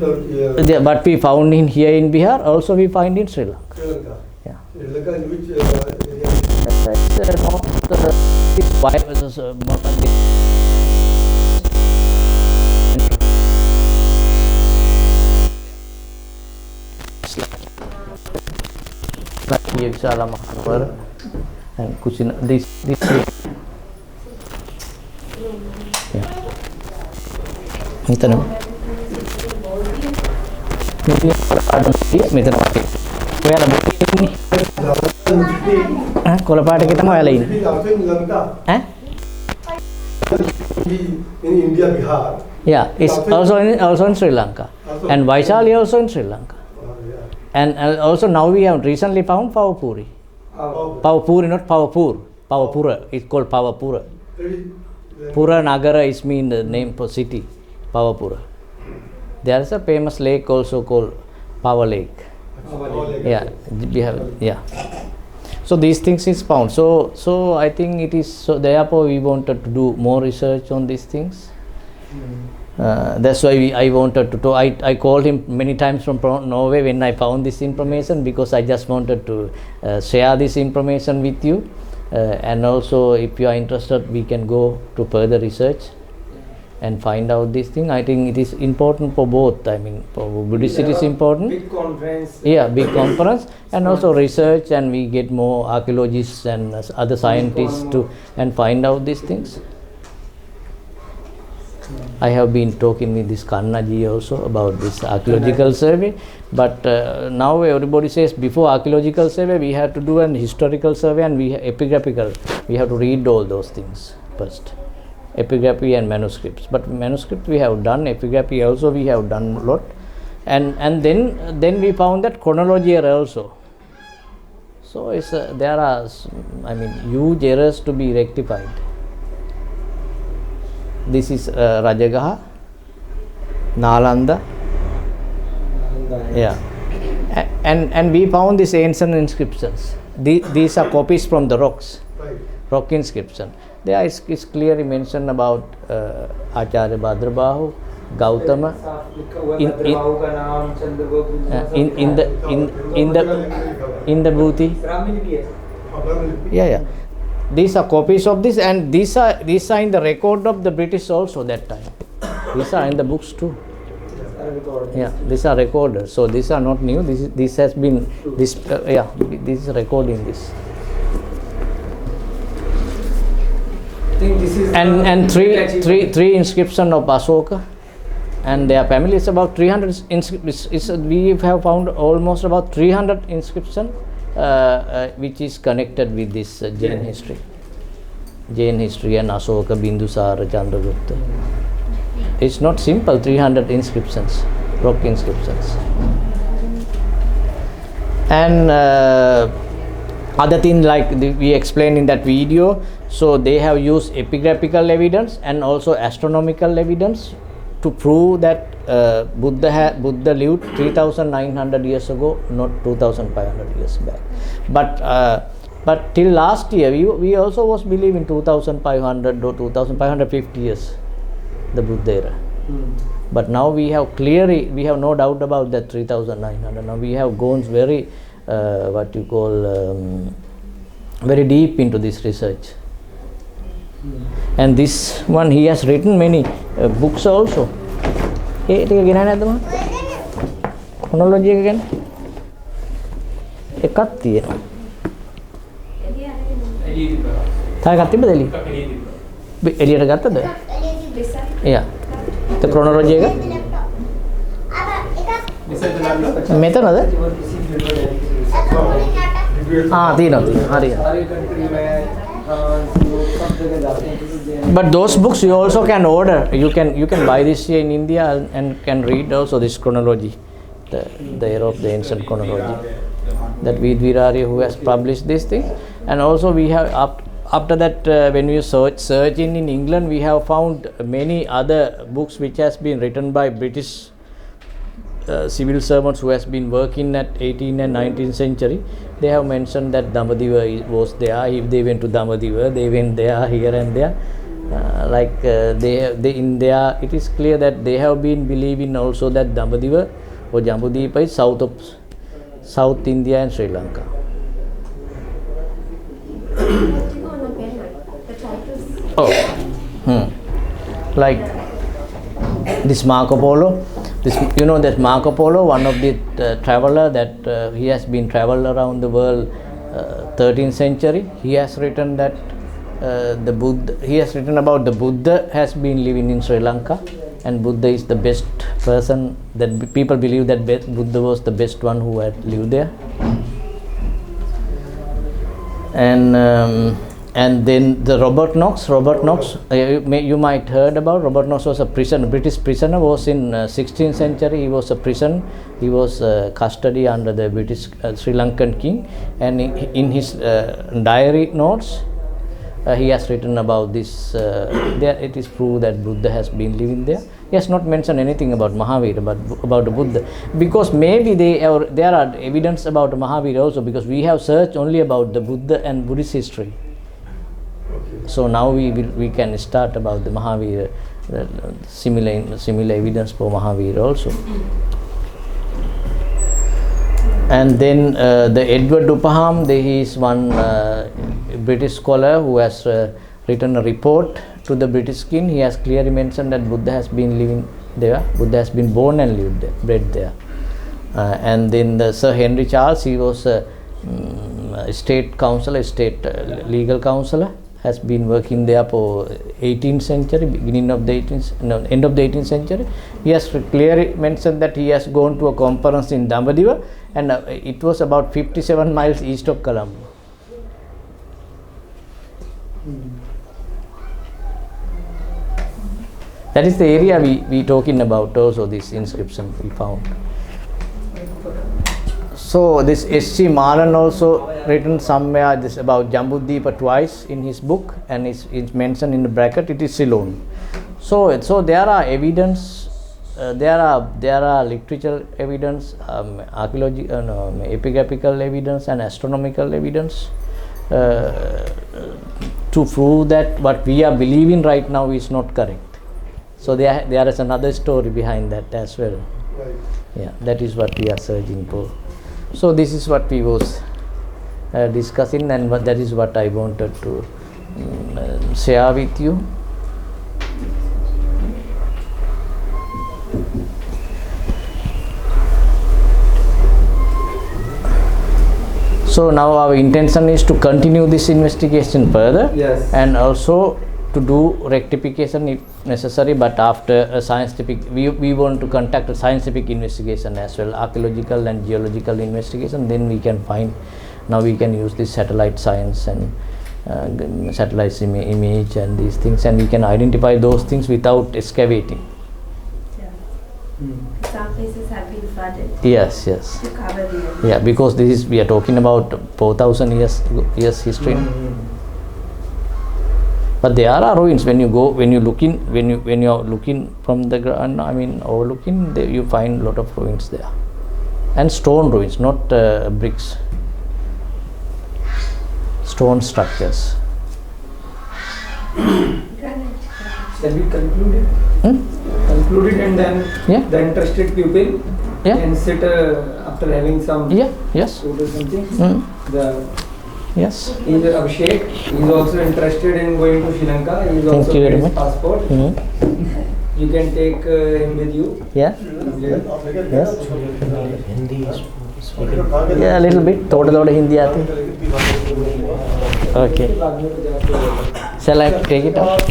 Speaker 1: But we found here in Bihar, also we find in Sri Lanka.
Speaker 7: Sri Lanka.
Speaker 1: Yeah.
Speaker 7: Sri Lanka in which area?
Speaker 1: That's this why Lakhiya Visala Mahanawara and Kusina. This yeah. Metan මෙතන වටේ. ඔයාලා boat එකේ ඉන්නේ. කොළ පාට එකේ තමයි ඔයාලා ඉන්නේ. ඈ?
Speaker 7: In India, Bihar.
Speaker 1: Yeah, it's also in Sri Lanka. And Vaishali also in Sri Lanka. And also now we have recently found Pavapuri. Pavapuri, not Pavapur. Pavapura. It's called Pavapura. Pura Nagara is mean the name for city. Pavapura. There is a famous lake also called Power Lake. Yeah, we have, yeah. So these things is found. So I think it is, so therefore we wanted to do more research on these things. That's why I wanted to talk. I called him many times from Norway when I found this information, because I just wanted to share this information with you. And also if you are interested, we can go to further research and find out this thing. I think it is important for both. I mean, for Buddhist it is important.
Speaker 3: Big conference.
Speaker 1: Yeah, big conference, and also research, and we get more archaeologists and other scientists to and find out these things. I have been talking with this Kannaji also about this archaeological survey, but now everybody says before archaeological survey we have to do an historical survey and epigraphical. We have to read all those things first. Epigraphy and manuscripts, but manuscript we have done, epigraphy also we have done a lot, and then we found that chronology error also. So it's there are, I mean, huge errors to be rectified. This is Rajagaha, Nalanda, yeah, and we found these ancient inscriptions. These are copies from the rocks, rock inscription. There is clearly mentioned about Acharya Bhadrabahu, Gautama. In the Bhuti. Yeah. These are copies of this, and these are in the record of the British also that time. These are in the books too. Yeah, these are recorded. So these are not new. This has been this. Yeah, this is recording this.
Speaker 3: This is
Speaker 1: and three inscription of Asoka and their family. It's about 300 we have found almost about 300 inscription which is connected with this Jain history and Asoka, Bindusara, Chandragupta. It's not simple, 300 inscriptions, rock inscriptions. And other thing like we explained in that video, so they have used epigraphical evidence and also astronomical evidence to prove that Buddha lived 3,900 years ago, not 2,500 years back. But till last year, we also was believing 2,500 or 2,550 years, the Buddha era. But now we have clearly, we have no doubt about that 3,900. Now we have gone very, very deep into this research. And this one, he has written many books also. Chronology again. එකක් තියෙනවා. තායි එකක් තිබ්බද එළිය? එළියට ගත්තද? Yeah. The chronology එක? මෙතනද? තියෙනවා. හරි. But those books you also can order. You can buy this here in India and can read also this chronology, the era of the ancient chronology. That Vidvirarya who has published this thing. And also we have after that when we search in England, we have found many other books which has been written by British civil servants who has been working at 18th and 19th century. They have mentioned that Damadiva was there. If they went to Damadiva, they went there, here and there. They in there, it is clear that they have been believing also that Damadiva or Jambudipa is South India and Sri Lanka. Oh, like this Marco Polo. This, you know that Marco Polo, one of the traveler that he has been traveled around the world 13th century. He has written that the Buddha. He has written about the Buddha has been living in Sri Lanka, and Buddha is the best person. That people believe that Buddha was the best one who had lived there. And then the Robert Knox, you might heard about. Robert Knox was a prisoner, British prisoner, was in 16th century. He was a prisoner. He was custody under the British Sri Lankan king, and in his diary notes, he has written about this. There it is proved that Buddha has been living there. He has not mentioned anything about Mahavira, but about the Buddha, because maybe there are evidence about Mahavira also, because we have searched only about the Buddha and Buddhist history. So now we can start about the Mahavira, similar evidence for Mahavira also. And then the Edward Upham, he is one British scholar who has written a report to the British king. He has clearly mentioned that Buddha has been living there. Buddha has been born and lived there, bred there. And then the Sir Henry Charles, he was a state councillor, legal councillor, has been working there for 18th century, end of the 18th century. He has clearly mentioned that he has gone to a conference in Dambadiva, and it was about 57 miles east of Colombo. That is the area we talking about also, this inscription we found. So this S.C. Malan also written somewhere this about Jambudvipa twice in his book, and it's mentioned in the bracket, it is Ceylon. So there are evidence, there are literature evidence, epigraphical evidence and astronomical evidence to prove that what we are believing right now is not correct. So there is another story behind that as well.
Speaker 7: Right.
Speaker 1: Yeah, that is what we are searching for. So this is what we was discussing, and that is what I wanted to share with you. So now our intention is to continue this investigation further,
Speaker 3: Yes.
Speaker 1: and also to do rectification if necessary, but after a scientific, we want to conduct a scientific investigation as well, archaeological and geological investigation. Then we can find, now we can use this satellite science and satellite image and these things, and we can identify those things without excavating.
Speaker 6: Some places have been flooded
Speaker 1: Yes.
Speaker 6: to cover the area.
Speaker 1: Yeah, because this is, we are talking about 4,000 years history. But there are ruins. When you are looking from the ground, I mean overlooking, you find a lot of ruins there, and stone ruins, not bricks. Stone structures.
Speaker 3: Shall we conclude it? Conclude it, and then
Speaker 1: Yeah.
Speaker 3: the interested people
Speaker 1: Yeah.
Speaker 3: can sit after having some
Speaker 1: Yes.
Speaker 3: food or something.
Speaker 1: Yes.
Speaker 3: He is Abhishek. He is also interested in going to Sri Lanka. He is
Speaker 1: Thank
Speaker 3: also
Speaker 1: you very
Speaker 3: got his
Speaker 1: much.
Speaker 3: passport. You can take him with you.
Speaker 1: Yeah.
Speaker 3: Yeah.
Speaker 1: Yes. Yeah, a little bit. थोड़ा हिंदी आती. Okay. Shall I take it out?